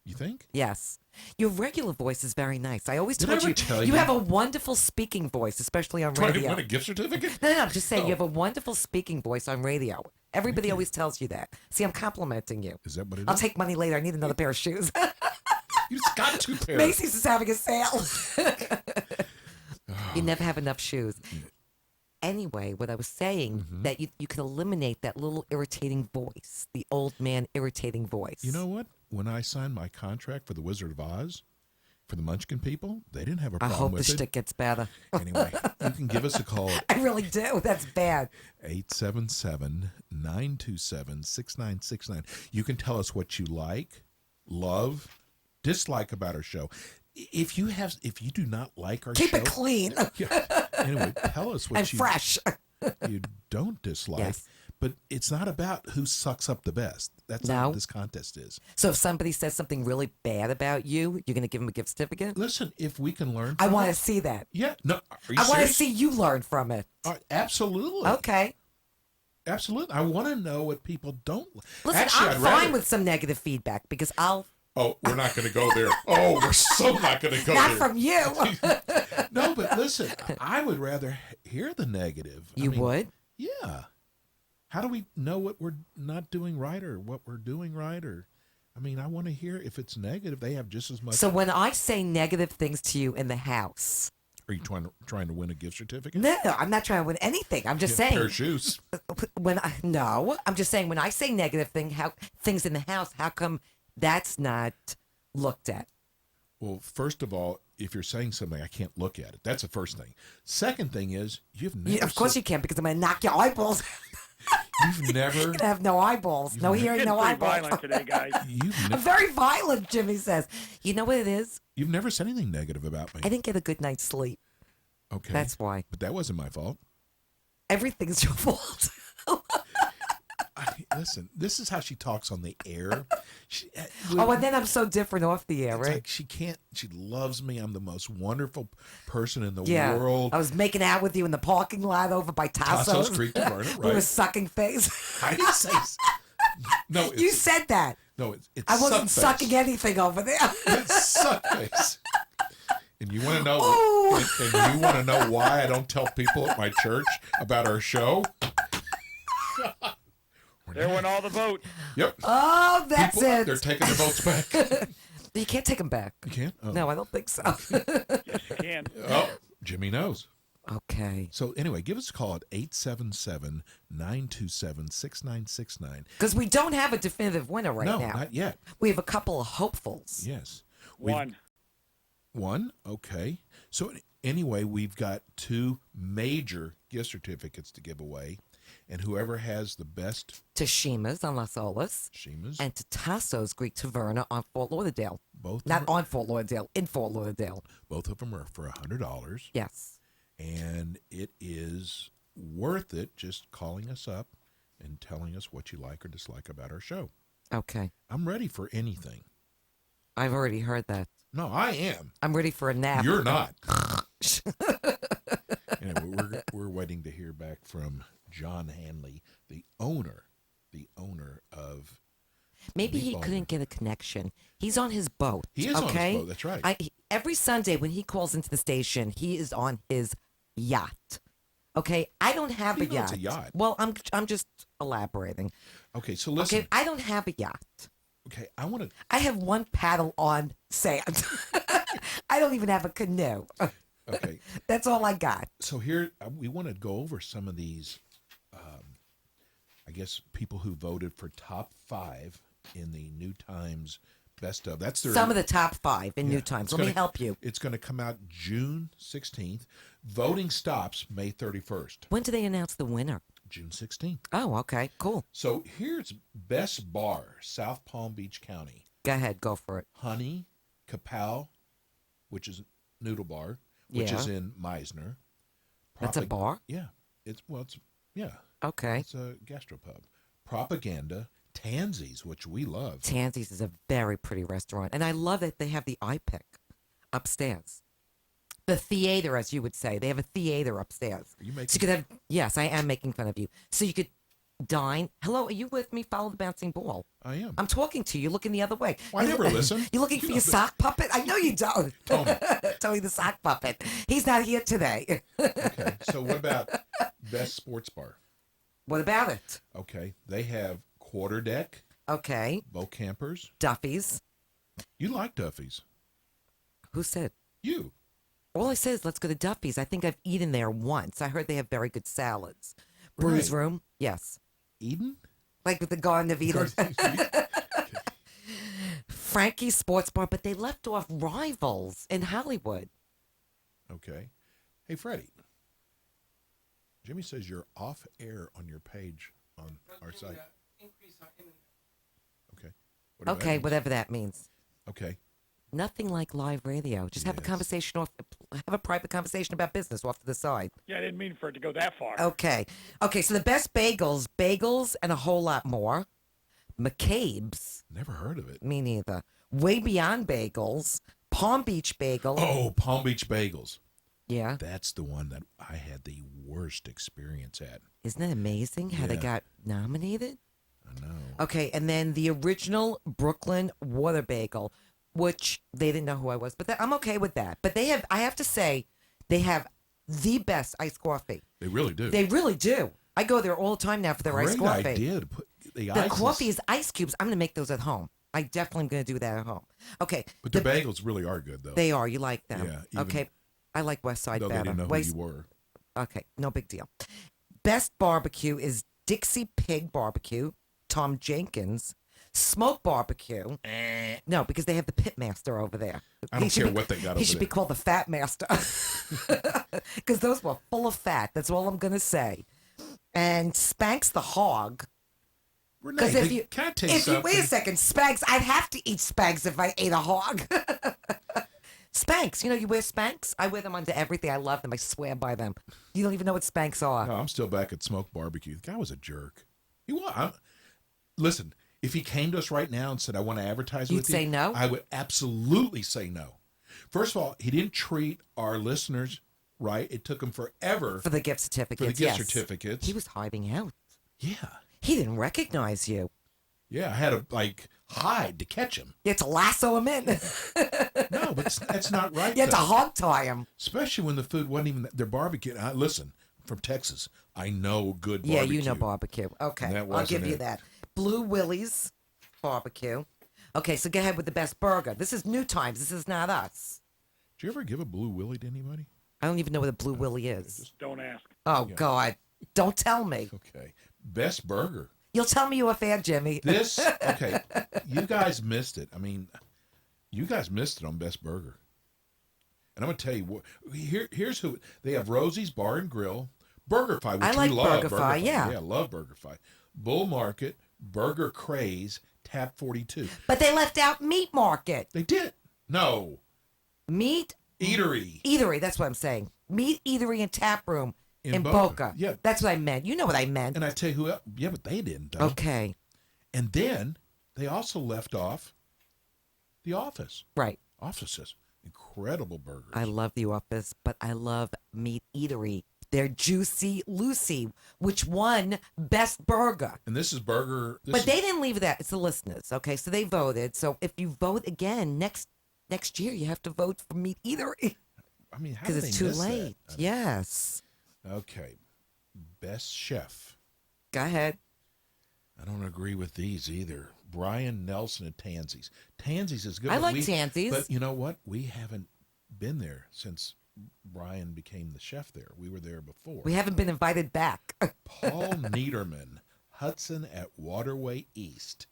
You think? Yes. Your regular voice is very nice. I always Did I told ever you tell you you? have a wonderful speaking voice, especially on Trying to radio. win a gift certificate? No, I'm just saying Oh. you have a wonderful speaking voice on radio. Everybody always tells you that. See, I'm complimenting you. Is that what it I'll is? take money later. I need another pair of shoes. You just got 2 pairs. Macy's is having a sale. You never have enough shoes. Anyway, what I was saying, that you can eliminate that little irritating voice, the old man irritating voice. You know what? When I signed my contract for the Wizard of Oz, for the Munchkin people, they didn't have a I problem hope the with it. shtick gets better. Anyway, you can give us a call at I really do. That's bad. 877-927-6969. You can tell us what you like, love, dislike about our show. If you do not like our Keep show, it clean. anyway, tell us what And you fresh. you don't dislike. Yes. But it's not about who sucks up the best. That's not No. what this contest is. So if somebody says something really bad about you, you're going to give them a gift certificate? Listen, if we can learn I from want to it- see that. Yeah. No, are you I want to serious? see you learn from it. Absolutely. Okay. Absolutely. I want to know what people don't. Listen, Actually, I'm I'd fine rather- with some negative feedback because I'll. Oh, we're not going to go there. Oh, we're so not going to go Not there. from you. No, but listen, I would rather hear the negative. You would? Yeah. How do we know what we're not doing right or what we're doing right? Or, I mean, I want to hear if it's negative. They have just as much. So when I say negative things to you in the house. Are you trying to win a gift certificate? No, I'm not trying to win anything. I'm just Get a saying. pair of shoes. I'm just saying when I say negative things in the house, how come that's not looked at? Well, first of all, if you're saying something, I can't look at it. That's the first thing. Second thing is, you've never. Of course you can't because I'm going to knock your eyeballs. You've never. You're going to have no eyeballs. No hearing, no Pretty eyeballs. violent today, guys. I'm very violent, Jimmy says. You know what it is? You've never said anything negative about me. I didn't get a good night's sleep. Okay. That's why. But that wasn't my fault. Everything's your fault. Listen, this is how she talks on the air. And then I'm so different off the air, It's right? like she loves me. I'm the most wonderful person in the Yeah. world. I was making out with you in the parking lot over by Tasso. Tasso Street, Taverna, We were right. sucking face. I didn't say. No, You it's, said that. no, it's I wasn't suck face. sucking anything over there. It's suck face. And you want to know? Ooh. And you want to know why I don't tell people at my church about our show? There went all the votes. Yep. Oh, that's People, it. They're taking their votes back. You can't take them back. You can't? Oh. No, I don't think so. Yes, you can. Oh, Jimmy knows. Okay. So anyway, give us a call at 877-927-6969. Because we don't have a definitive winner right No, now. not yet. We have a couple of hopefuls. Yes. One. One? Okay. So anyway, we've got 2 major gift certificates to give away. And whoever has the best... To Shima's on Las Olas. Shima's. And to Tasso's Greek Taverna on Fort Lauderdale. Both. Not on Fort Lauderdale, in Fort Lauderdale. Both of them are for $100. Yes. And it is worth it just calling us up and telling us what you like or dislike about our show. Okay. I'm ready for anything. I've already heard that. No, I am. I'm ready for a nap. You're not. Anyway, we're waiting to hear back from John Hanley, the owner of. Maybe he couldn't get a connection. He's on his boat. He is okay? on his boat. That's right. Every Sunday when he calls into the station, he is on his yacht. Okay, I don't have a yacht. It's a yacht. Well, I'm just elaborating. Okay, so listen. Okay, I don't have a yacht. Okay, I have one paddle on sand. I don't even have a canoe. Okay. That's all I got. So here, we want to go over some of these, I guess, people who voted for top 5 in the New Times Best of. That's their, some of the top 5 in New Times. Let me help you. It's going to come out June 16th. Voting stops May 31st. When do they announce the winner? June 16th. Oh, okay, cool. So here's Best Bar, South Palm Beach County. Go ahead, go for it. Honey, Kapow, which is Noodle Bar, which is in Meisner. That's a bar? Yeah. Yeah. Okay. It's a gastropub. Propaganda, Tansy's, which we love. Tansy's is a very pretty restaurant, and I love that they have the iPic upstairs. The theater, as you would say. They have a theater upstairs. Are you making so you could have, yes, I am making fun of you. So you could dine. Hello, are you with me? Follow the bouncing ball. I am. I'm talking to you. You're looking the other way. Well, I never listen. You're looking for your sock puppet? I know you don't. Tony. Tony the sock puppet. He's not here today. Okay, so what about Best Sports Bar? What about it? Okay, they have Quarter Deck. Okay. Bo Campers. Duffy's. You like Duffy's. Who said? You. All I said is let's go to Duffy's. I think I've eaten there once. I heard they have very good salads. Brews Room, yes. Eden? Like with the Garden of Eden. Frankie's Sports Bar, but they left off Rivals in Hollywood. Okay. Hey, Freddie. Jimmy says you're off air on your page on our site. Okay. Okay, whatever that means. Okay. Nothing like live radio. Just have a conversation have a private conversation about business off to the side. Yeah, I didn't mean for it to go that far. Okay. Okay, so the best bagels, and a whole lot more. McCabe's. Never heard of it. Me neither. Way Beyond Bagels. Palm Beach Bagel. Oh, Palm Beach Bagels. Yeah. That's the one that I had the worst experience at. Isn't it amazing how they got nominated? I know. Okay, and then the original Brooklyn Water Bagel, which they didn't know who I was, but I'm okay with that. But I have to say, they have the best iced coffee. They really do. They really do. I go there all the time now for their iced coffee. Great idea to put the coffee is ice cubes. I'm going to make those at home. I definitely am going to do that at home. Okay. But the bagels really are good, though. They are. You like them. Yeah. Okay. I like West Side better. They didn't know who you were. Okay. No big deal. Best barbecue is Dixie Pig Barbecue, Tom Jenkins. Smoke Barbecue. No, because they have the pit master over there. I don't care what they got over there. He should be called the fat master. Because those were full of fat. That's all I'm going to say. And Spanx the Hog. Renee, can I tell you something? Wait a second. Spanx. I'd have to eat Spanx if I ate a hog. Spanx. You know, you wear Spanx? I wear them under everything. I love them. I swear by them. You don't even know what Spanx are. No, I'm still back at Smoke Barbecue. The guy was a jerk. He was. Listen. If he came to us right now and said, I want to advertise with you. You'd say no? I would absolutely say no. First of all, he didn't treat our listeners right. It took him forever. For the gift certificates, For the gift certificates. He was hiding out. Yeah. He didn't recognize you. Yeah, I had to, hide to catch him. You had to lasso him in. No, but that's not right. You had to hog tie him. Especially when the food wasn't even their barbecue. Listen, from Texas, I know good barbecue. Yeah, you know barbecue. Okay, I'll give you that. Blue Willie's Barbecue. Okay, so go ahead with the best burger. This is New Times. This is not us. Did you ever give a Blue Willie to anybody? I don't even know what a Blue Willie is. Just don't ask. Oh, God. Don't tell me. Okay. Best burger. You'll tell me you're a fan, Jimmy. Okay. You guys missed it. I mean, you guys missed it on Best Burger. And I'm going to tell you, what. Here's who. They have Rosie's Bar and Grill, BurgerFi, which I like we love. BurgerFi, yeah. Yeah, love BurgerFi. Bull Market, Burger Craze, Tap 42. But they left out Meat Market. They did. No. Meat Eatery. Eatery, that's what I'm saying. Meat Eatery and Tap Room. In Boca. Yeah. That's what I meant. You know what I meant. And I tell you who else. Yeah, but they didn't, though. Okay. And then they also left off The Office. Right. Offices. Incredible burgers. I love The Office, but I love Meat Eatery. They're Juicy Lucy, which won Best Burger. And this is burger. But they didn't leave that. It's the listeners. Okay, so they voted. So if you vote again next year, you have to vote for Meat Eatery. I mean, how because did it's they too miss late. that? Yes. Okay. Best chef. Go ahead. I don't agree with these either. Brian Nelson at Tansy's. Tansy's is good. I but like Tansy's. But you know what? We haven't been there since Brian became the chef there. We were there before. We haven't been invited back. Paul Niederman, Hudson at Waterway East.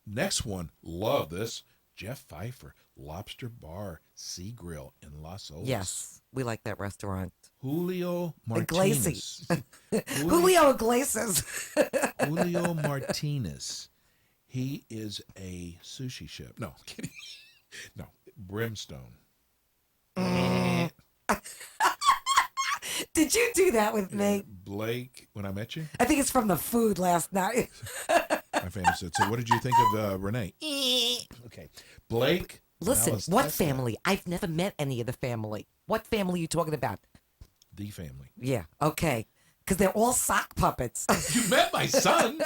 Next one, love this. Jeff Pfeiffer, Lobster Bar, Sea Grill in Las Olas. Yes, we like that restaurant. Julio Martinez. Julio Iglesias. Julio Martinez. He is a sushi chef. No, I'm kidding. No, Brimstone. Did you do that with me? Blake, when I met you? I think it's from the food last night. My family said, so what did you think of Rene? Okay. Blake. Listen, Alice what Testa. family? I've never met any of the family. What family are you talking about? The family. Yeah, okay. Because they're all sock puppets. You met my son.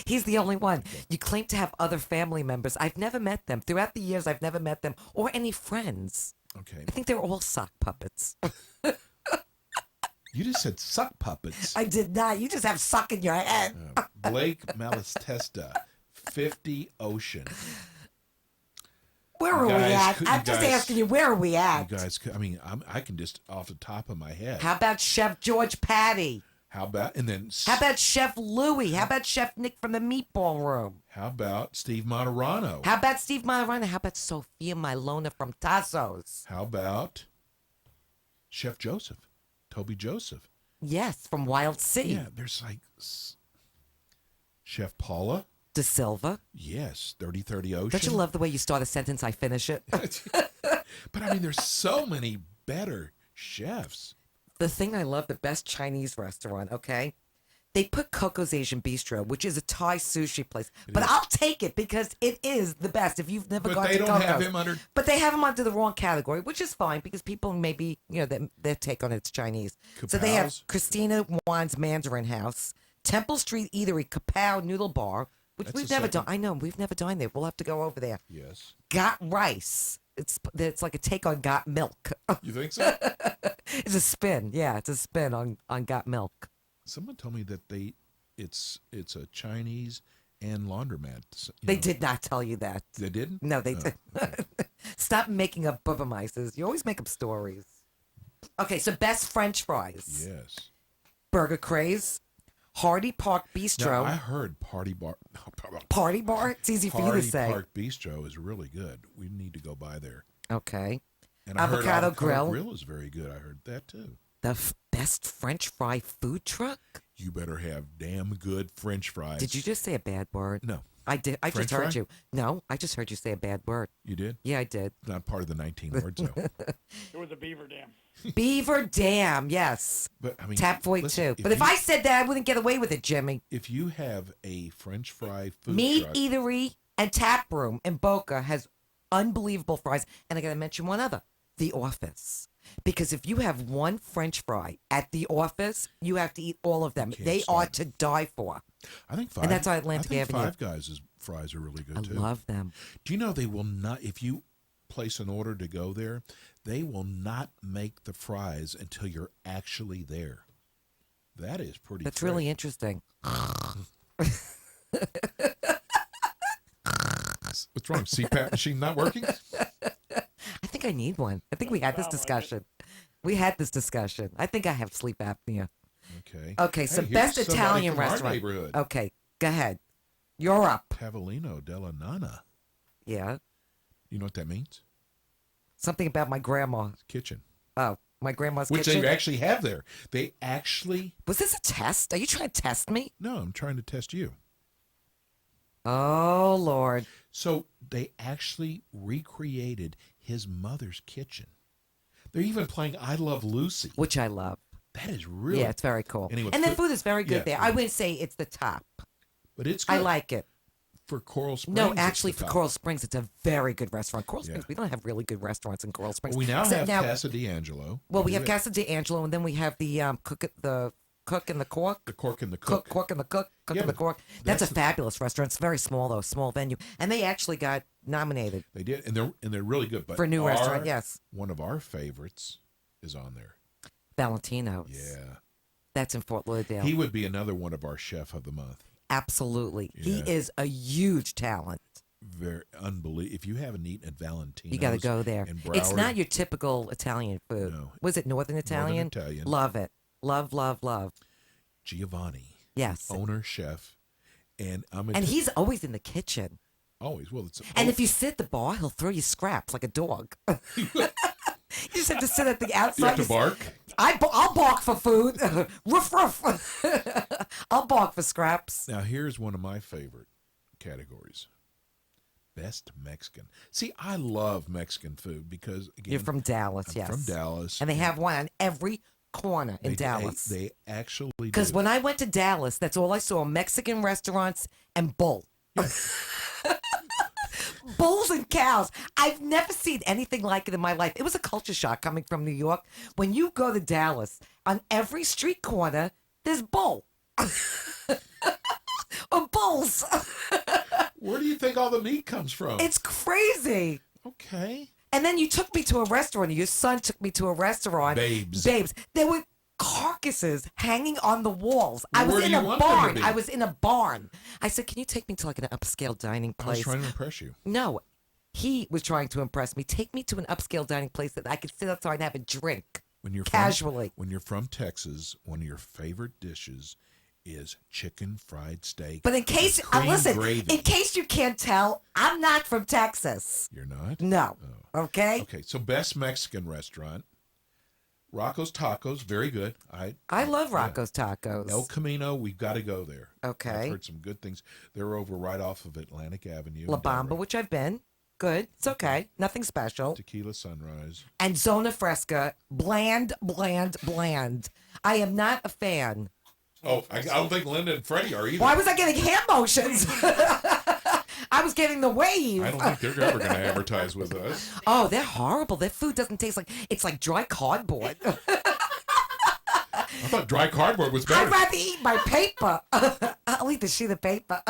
He's the only one. You claim to have other family members. I've never met them. Throughout the years, I've never met them or any friends. Okay. I think they're all sock puppets. You just said suck puppets. I did not. You just have suck in your head. Blake Malastesta, 50 Ocean. Where are we at? I'm just asking you, where are we at? You guys, I mean, I can just off the top of my head. How about Chef George Patty? How about, and then. How about Chef Louie? How about Chef Nick from the Meatball Room? How about Steve Monterano? How about Steve Monterano? How about Sophia Milona from Tassos? How about Chef Joseph? Toby Joseph. Yes, from Wild Sea. Yeah, there's like Chef Paula De Silva. Yes, 3030 Ocean. Don't you love the way you start a sentence, I finish it? But I mean, there's so many better chefs. The thing I love, the best Chinese restaurant, okay? They put Coco's Asian Bistro, which is a Thai sushi place. But I'll take it because it is the best. If you've never gone to Coco's. But they don't have him under. But they have him under the wrong category, which is fine because people maybe, their take on it's Chinese. So they have Christina Wan's Mandarin House, Temple Street Eatery, Kapow Noodle Bar, which That's we've the never second. done. I know, we've never dined there. We'll have to go over there. Yes. Got Rice. It's like a take on Got Milk. You think so? It's a spin. Yeah, it's a spin on Got Milk. Someone told me that it's a Chinese and laundromat. They did not tell you that. They didn't? No, they didn't. Stop making up bubba-meises. You always make up stories. Okay, so best French fries. Yes. Burger Craze. Hardy Park Bistro. Now, I heard Party Bar. Party Bar? It's easy for you to say. Party Park Bistro is really good. We need to go by there. Okay. And I heard Avocado Avocado Grill. Grill is very good. I heard that too. The best French fry food truck? You better have damn good French fries. Did you just say a bad word? No. I did. I French just heard fry? you. No, I just heard you say a bad word. You did? Yeah, I did. Not part of the 19 words, though. It was a beaver dam. Beaver Dam, yes. But I mean, Tap 42. But if I said that, I wouldn't get away with it, Jimmy. If you have a French fry food Meat truck, Eatery and Tap Room in Boca has unbelievable fries. And I got to mention one other, The Office. Because if you have one French fry at The Office, you have to eat all of them. They are to die for. I think And that's on Atlantic I think Avenue. Five Guys' fries are really good I too. love them. Do you know they will not? If you place an order to go there, they will not make the fries until you're actually there. That is pretty. That's fresh. really interesting. What's wrong? CPAP machine not working? I think I need one. I think we had this discussion. We had this discussion. I think I have sleep apnea. Okay. Okay, so Hey, here's best somebody Italian from our restaurant. neighborhood. Okay, go ahead. You're up. Pavellino della Nana. Yeah. You know what that means? Something about my grandma. Kitchen. Oh, my grandma's Which kitchen. they actually have there. They actually. Was this a test? Are you trying to test me? No, I'm trying to test you. Oh, Lord. So they actually recreated his mother's kitchen. They're even playing I Love Lucy. Which I love. That is really... Yeah, it's very cool. Anyway, and the food is very good yeah, there. I wouldn't say it's the top. But it's good. I like it. For Coral Springs, No, it's actually, the for top. Coral Springs, it's a very good restaurant. Coral Yeah. Springs, we don't have really good restaurants in Coral Springs. Well, we now Except have Casa D'Angelo. Well, we have Casa D'Angelo, and then we have the Cook and the Cork. The Cork and the Cook. Cork and the Cook. Cook Yeah, and the but Cork. That's a fabulous restaurant. It's very small, though, small venue. And they actually got nominated. They did, and they're really good. But for a new restaurant, yes. One of our favorites is on there. Valentino's. Yeah. That's in Fort Lauderdale. He would be another one of our Chef of the Month. Absolutely. Yeah. He is a huge talent. Very unbelievable. If you haven't eaten at Valentino's, You got to go there. in Broward, It's not your typical Italian food. No. Was it Northern Italian? Northern Italian. Love it. Love, love, love. Giovanni. Yes. Owner, chef. And he's always in the kitchen. Always. Well, And if you sit at the bar, he'll throw you scraps like a dog. You just have to sit at the outside. You have to bark? I'll bark for food. Ruff, ruff. I'll bark for scraps. Now, here's one of my favorite categories. Best Mexican. See, I love Mexican food because, again... You're from Dallas, I'm yes. from Dallas. And they have one on every corner in Dallas. They actually do. Because when I went to Dallas, that's all I saw, Mexican restaurants and bull. Bulls and cows. I've never seen anything like it in my life. It was a culture shock coming from New York. When you go to Dallas, on every street corner, there's bull. Or bulls. Where do you think all the meat comes from? It's crazy. Okay. And then you took me to a restaurant. Your son took me to a restaurant. Babes. There were carcasses hanging on the walls. I was Where do in you a want them to barn. be? I was in a barn. I said, "Can you take me to like an upscale dining I was place?" trying to impress you. No, he was trying to impress me. Take me to an upscale dining place that I could sit outside and have a drink When you're casually. When you're from Texas, one of your favorite dishes is chicken fried steak. But in case, with cream listen, gravy. in case you can't tell, I'm not from Texas. You're not? No. Okay. Okay, so best Mexican restaurant. Rocco's Tacos, very good. I love Rocco's Tacos. El Camino, we've got to go there. Okay. I've heard some good things. They're over right off of Atlantic Avenue. La in Delray. Bamba, which I've been. Good. It's okay. Nothing special. Tequila Sunrise. And Zona Fresca, bland, bland, bland. I am not a fan. Oh, I don't think Linda and Freddie are either. Why was I getting hand motions? I was getting the wave. I don't think they're ever going to advertise with us. Oh, they're horrible. Their food doesn't taste like, it's like dry cardboard. I thought dry cardboard was better. I'd rather eat my paper. I'll eat the sheet of paper.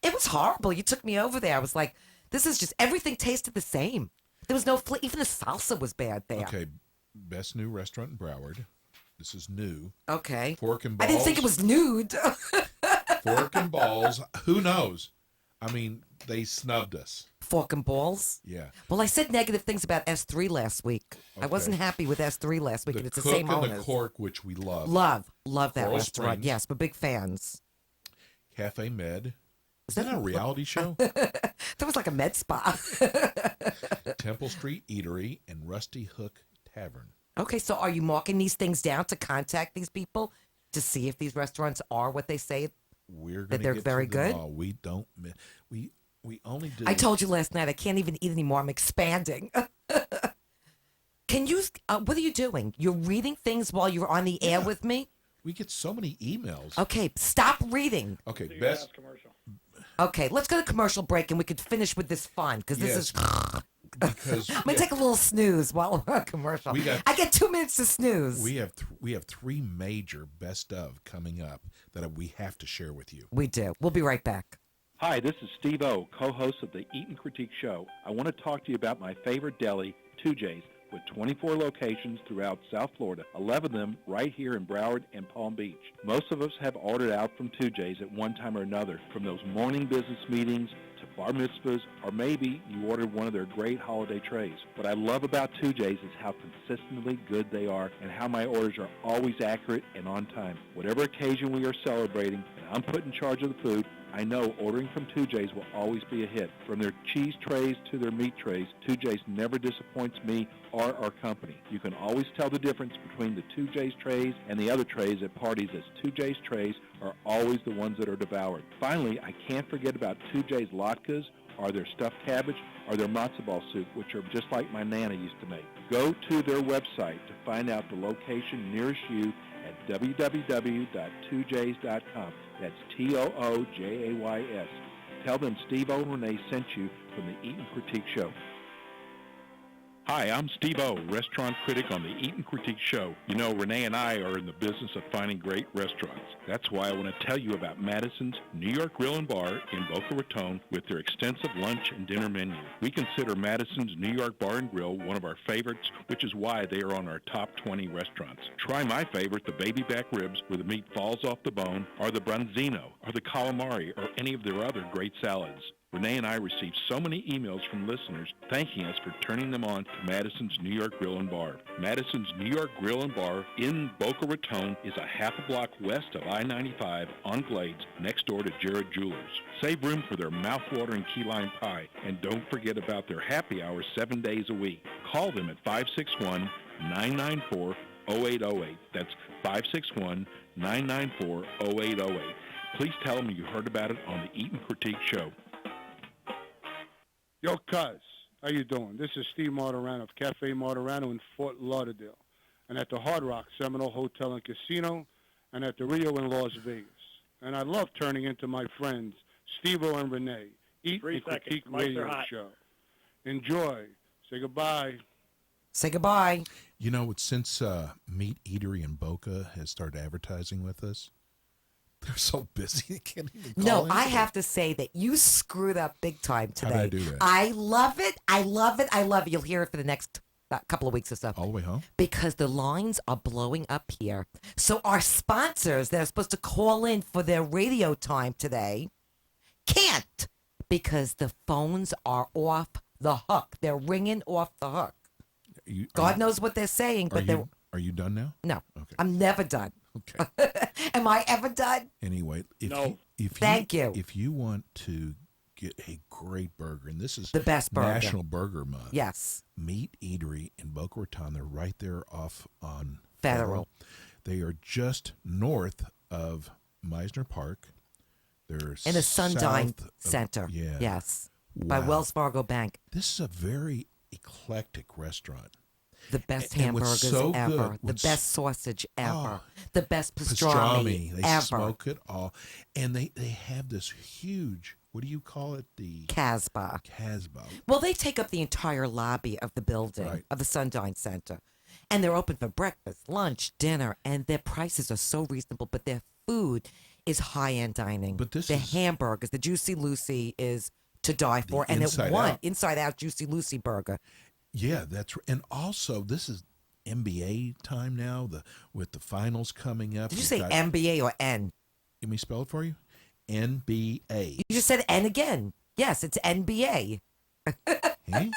It was horrible. You took me over there. I was like, this is just, everything tasted the same. There was no even the salsa was bad there. Okay, best new restaurant in Broward. This is new. Okay. Fork and Balls. I didn't think it was nude. Fork and Balls. Who knows? I mean, they snubbed us. Fork and Balls? Yeah. Well, I said negative things about S3 last week. I Okay. wasn't happy with S3 last week, The and it's the Cook same and owners. the Cork, which we love. Love that Coral restaurant. Springs. Yes, but big fans. Cafe Med. Is that a reality show? That was like a med spa. Temple Street Eatery and Rusty Hook Tavern. Okay, so are you marking these things down to contact these people to see if these restaurants are what they say We're that going they're to get very to them good? all. We don't. We only do. I told you last night I can't even eat anymore. I'm expanding. Can you? What are you doing? You're reading things while you're on the air with me? We get so many emails. Okay, stop reading. Okay, best. Okay, let's go to commercial break and we could finish with this fun because this is. Because I'm gonna take a little snooze while we're on commercial. I get 2 minutes to snooze. We have three major best of coming up that we have to share with you. We do. We'll be right back. Hi, this is Steve O, co-host of the Eat and Critique Show. I want to talk to you about my favorite deli, 2J's, with 24 locations throughout South Florida, 11 of them right here in Broward and Palm Beach. Most of us have ordered out from 2J's at one time or another, from those morning business meetings to bar mitzvahs, or maybe you ordered one of their great holiday trays. What I love about 2J's is how consistently good they are and how my orders are always accurate and on time. Whatever occasion we are celebrating and I'm put in charge of the food, I know ordering from 2J's will always be a hit. From their cheese trays to their meat trays, 2J's never disappoints me or our company. You can always tell the difference between the 2J's trays and the other trays at parties, as 2J's trays are always the ones that are devoured. Finally, I can't forget about 2J's latkes or their stuffed cabbage, or their matzo ball soup, which are just like my Nana used to make. Go to their website to find out the location nearest you at www.2jays.com. That's Toojays. Tell them Steve-O and Rene sent you from the Eat and Critique Show. Hi, I'm Steve-O, restaurant critic on the Eat and Critique Show. You know, Rene and I are in the business of finding great restaurants. That's why I want to tell you about Madison's New York Grill and Bar in Boca Raton with their extensive lunch and dinner menu. We consider Madison's New York Bar and Grill one of our favorites, which is why they are on our top 20 restaurants. Try my favorite, the baby back ribs, where the meat falls off the bone, or the branzino, or the calamari, or any of their other great salads. Rene and I received so many emails from listeners thanking us for turning them on to Madison's New York Grill and Bar. Madison's New York Grill and Bar in Boca Raton is a half a block west of I-95 on Glades, next door to Jared Jewelers. Save room for their mouth-watering key lime pie, and don't forget about their happy hours 7 days a week. Call them at 561-994-0808. That's 561-994-0808. Please tell them you heard about it on the Eat and Critique Show. Yo, cuz, how you doing? This is Steve Martirano of Cafe Martirano in Fort Lauderdale, and at the Hard Rock Seminole Hotel and Casino, and at the Rio in Las Vegas. And I love turning into my friends, Steve-O and Rene, Eat and Critique Radio Show. Enjoy. Say goodbye. Say goodbye. You know, since Meat Eatery in Boca has started advertising with us, they're so busy they can't even call No, I have to say that you screwed up big time today. How did I do that? I love it. I love it. I love it. You'll hear it for the next couple of weeks or so. All the way home? Because the lines are blowing up here. So our sponsors that are supposed to call in for their radio time today can't because the phones are off the hook. They're ringing off the hook. God knows what they're saying, but they're... Are you done now? No. Okay. I'm never done. Okay. Am I ever done? Anyway, Thank you. If you want to get a great burger, and this is the best burger. National Burger Month. Yes. Meat Eatery in Boca Raton. They're right there off on Federal. They are just north of Meisner Park. They're in the Sundyne south Center. Yeah. Yes. Wow. By Wells Fargo Bank. This is a very eclectic restaurant. The best And what's hamburgers so ever. good, The best sausage ever. The best pastrami, They ever. smoke it all. And they have this huge, what do you call it? The Casbah. Casbah. Well, they take up the entire lobby of the building, of the Sundyne Center. And they're open for breakfast, lunch, dinner, and their prices are so reasonable, but their food is high-end dining. But this the hamburgers, the Juicy Lucy is to die for, and it won Inside Out Juicy Lucy burger. Yeah, that's right. And also, this is NBA time now. With the finals coming up. Did you say NBA or N? Let me spell it for you. NBA. You just said N again. Yes, it's NBA. Hey?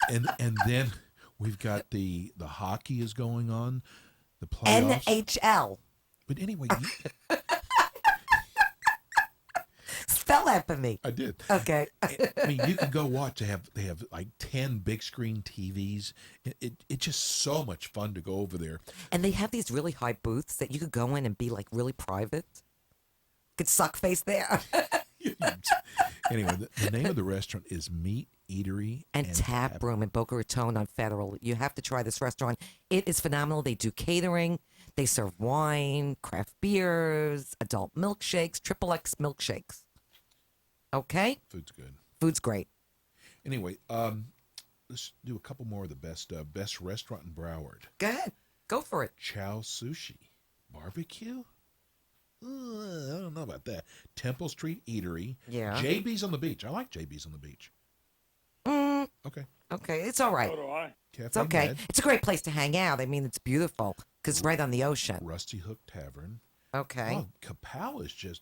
And then we've got the hockey is going on. The playoffs. NHL. But anyway. Spell that for me. I did. Okay. I mean, you can go watch. They have like 10 big screen TVs. It's just so much fun to go over there. And they have these really high booths that you could go in and be like really private. Could suck face there. Anyway, the name of the restaurant is Meat Eatery and Tap Room in Boca Raton on Federal. You have to try this restaurant. It is phenomenal. They do catering. They serve wine, craft beers, adult milkshakes, XXX milkshakes. Okay? Food's good. Food's great. Anyway, let's do a couple more of the best restaurant in Broward. Go ahead. Go for it. Chow Sushi. Barbecue? I don't know about that. Temple Street Eatery. Yeah. JB's on the Beach. I like JB's on the Beach. Okay. Okay, it's all right. So do I. It's okay. It's a great place to hang out. I mean, it's beautiful because right on the ocean. Rusty Hook Tavern. Okay. Oh, Kapow is just,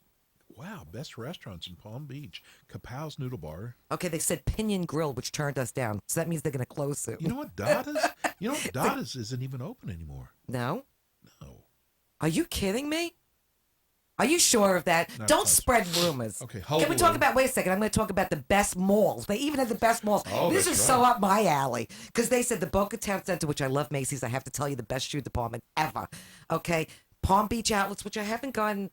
wow, best restaurants in Palm Beach. Kapow's Noodle Bar. Okay, they said Pinion Grill, which turned us down. So that means they're going to close soon. You know what, Dada's? Dada's isn't even open anymore. No? No. Are you kidding me? Are you sure of that? Don't spread rumors. Okay, Can we talk about, wait a second, I'm going to talk about the best malls. They even have the best malls. Oh, this that's is so right. up my alley. Because they said the Boca Town Center, which I love Macy's, I have to tell you, the best shoe department ever. Okay, Palm Beach Outlets, which I haven't gone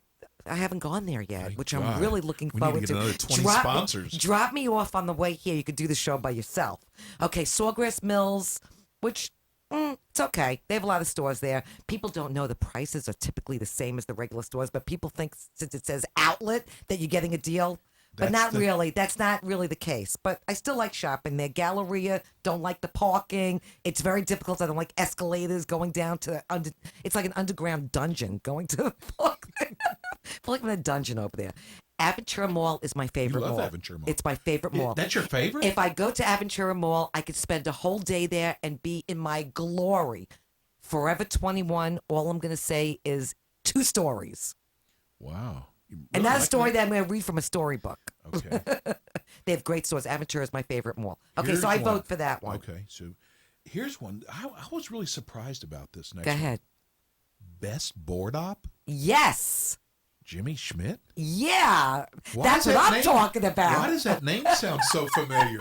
I haven't gone there yet, Thank which God. I'm really looking We need to forward get to. another 20 Drop, sponsors. Drop me off on the way here. You could do the show by yourself. Okay, Sawgrass Mills, which it's okay. They have a lot of stores there. People don't know the prices are typically the same as the regular stores, but people think since it says outlet that you're getting a deal. But not really. That's not really the case. But I still like shopping there. Galleria, don't like the parking. It's very difficult. I don't like escalators going down to it's like an underground dungeon going to the park. It's like a dungeon over there. Aventura Mall is my favorite You love mall. Aventura Mall. It's my favorite mall. That's your favorite? If I go to Aventura Mall, I could spend a whole day there and be in my glory. Forever 21, all I'm going to say is 2 stories. Wow. And not a story that I'm going to read from a storybook. Okay. They have great stores. Aventura is my favorite mall. Okay, Here's so I one. vote for that one. Okay, so here's one. I was really surprised about this next Go one. ahead. Best board op? Yes. Jimmy Schmidt? Yeah. Why That's does what that I'm name- talking about. Why does that name sound so familiar?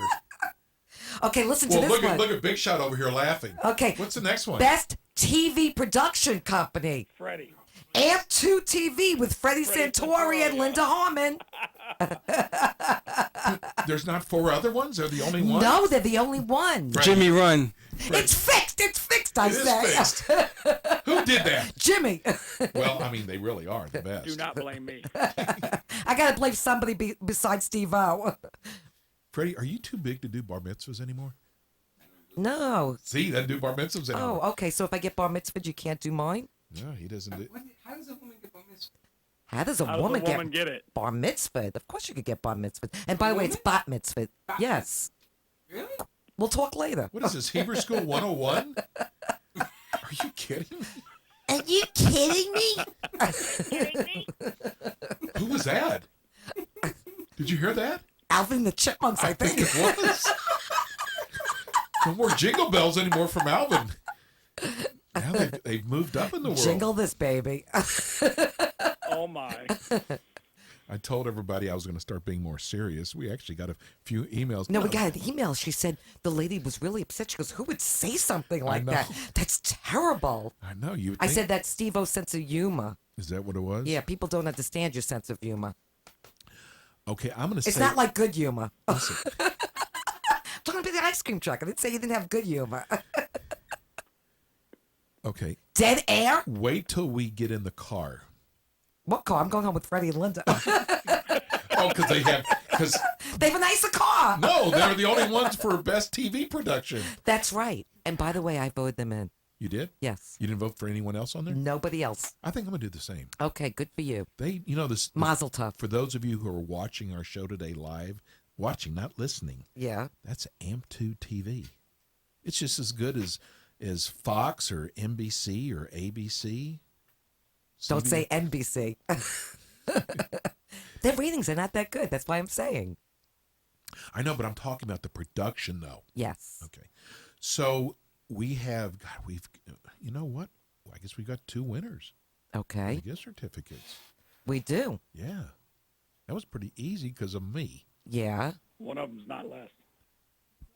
Okay, listen to Well, this look one. at Big Shot over here laughing. Okay. What's the next one? Best TV production company. Freddie. AMP2 TV with Freddie Santori and Linda Harmon. There's not 4 other ones? They're the only ones? No, they're the only one. Jimmy Run. It's fixed. It's fixed, I It is say. fixed. Who did that? Jimmy. Well, I mean, they really are the best. Do not blame me. I got to blame somebody besides Steve-O. Freddie, are you too big to do bar mitzvahs anymore? No. See, he doesn't do bar mitzvahs anymore. Oh, okay. So if I get bar mitzvah, you can't do mine? No, he doesn't do How does a woman get bar mitzvah? How does a How does a woman woman get it? bar mitzvah? Of course you could get bar mitzvah. And by the way, it's bat mitzvah. Yes. Really? We'll talk later. What is this, Hebrew School 101? Are you kidding me? Are you kidding me? Who was that? Did you hear that? Alvin the Chipmunks, I think. it was. No more jingle bells anymore from Alvin. Now they've moved up in the world. Jingle this, baby. Oh, my. I told everybody I was going to start being more serious. We actually got a few emails. No, we got an email. She said the lady was really upset. She goes, who would say something like know. that? That's terrible. I know. You would I think- said that's Steve-O's sense of humor. Is that what it was? Yeah, people don't understand your sense of humor. Okay, I'm going to say. It's not like good humor. Listen, Look at the ice cream truck. I didn't say you didn't have good humor. okay. Dead air? Wait till we get in the car. What car? I'm going home with Freddie and Linda. Oh, because they have. Because They have a nicer car. no, they're the only ones for best TV production. That's right. And by the way, I voted them in. You did? Yes. You didn't vote for anyone else on there? Nobody else. I think I'm gonna do the same. Okay, good for you. They, this Mazel tov. for those of you who are watching our show today live, watching, not listening. Yeah. That's AMP2 TV. It's just as good as Fox or NBC or ABC. Don't CBS. say NBC. Their ratings are not that good. That's why I'm saying. I know, but I'm talking about the production, though. Yes. Okay. So we have, God, you know what? I guess we got 2 winners. Okay. Gift certificates. We do. Yeah. That was pretty easy because of me. Yeah. One of them's not less.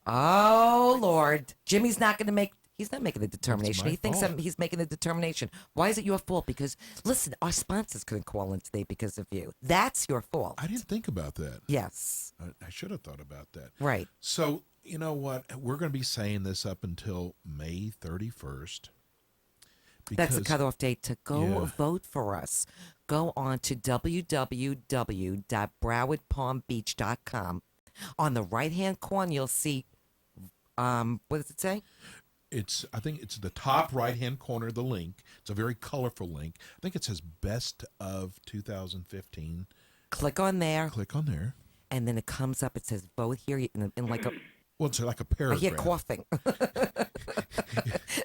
Oh, Lord. Jimmy's not going to make. He's not making a determination. my He thinks fault. he's making a determination. Why is it your fault? Because, listen, our sponsors couldn't call in today because of you. That's your fault. I didn't think about that. Yes. I should have thought about that. Right. So, you know what? We're going to be saying this up until May 31st. That's the cutoff date to go Yeah. vote for us. Go on to www.browardpalmbeach.com. On the right-hand corner, you'll see, what does it say? I think it's the top right-hand corner of the link. It's a very colorful link. I think it says Best of 2015. Click on there. Click on there. And then it comes up. It says vote here in like a. Well, it's like a I paragraph. hear coughing in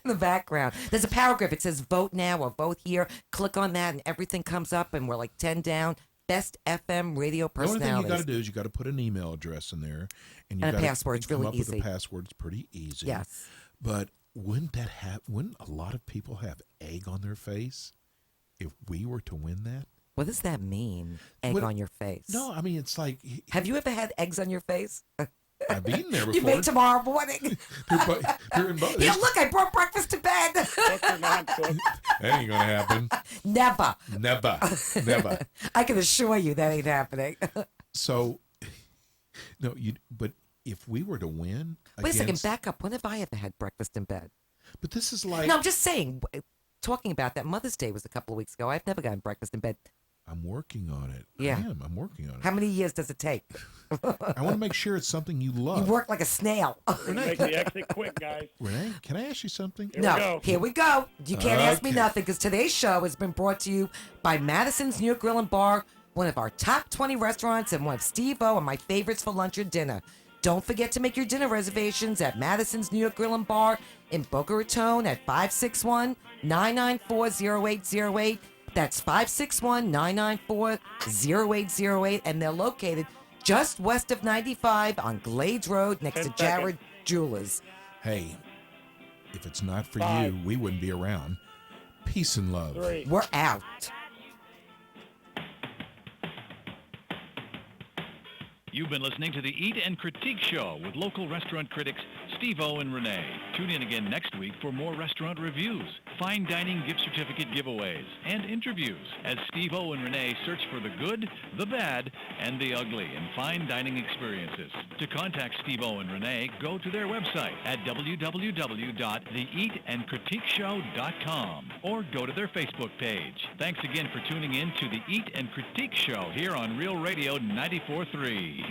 the background. There's a paragraph. It says vote now or vote here. Click on that, and everything comes up, and we're like 10 down. Best FM radio The only thing personalities. you got to do is you got to put an email address in there, and And a gotta password. It's come really up with easy. a password. It's pretty easy. Yes. But wouldn't a lot of people have egg on their face if we were to win that? What does that mean? Egg What- on your face? No, I mean it's like Have you ever had eggs on your face? I've eaten there before. You may tomorrow morning. Here in both. Yeah, look, I brought breakfast to bed. That ain't gonna happen. Never. Never. I can assure you that ain't happening. So, no, but if we were to win, Wait a second, back up. When have I ever had breakfast in bed? But this is like. No, I'm just saying. Talking about that, Mother's Day was a couple of weeks ago. I've never gotten breakfast in bed. I'm working on it. Yeah. I'm working on it. How many years does it take? I want to make sure it's something you love. You work like a snail. Renee, Make the exit quick, guys. Renee, can I ask you something? Here we go. You can't ask me nothing because today's show has been brought to you by Madison's New York Grill and Bar, one of our top 20 restaurants and one of Steve-O and my favorites for lunch or dinner. Don't forget to make your dinner reservations at Madison's New York Grill and Bar in Boca Raton at 561-994-0808. That's 561-994-0808, and they're located just west of 95 on Glades Road next to Jared Jewelers. Hey, if it's not for 5. you, we wouldn't be around. Peace and love. 3. We're out. You've been listening to the Eat and Critique Show with local restaurant critics Steve-O and Rene. Tune in again next week for more restaurant reviews, fine dining gift certificate giveaways, and interviews as Steve-O and Rene search for the good, the bad, and the ugly in fine dining experiences. To contact Steve-O and Rene, go to their website at www.theeatandcritiqueshow.com or go to their Facebook page. Thanks again for tuning in to the Eat and Critique Show here on Real Radio 94.3.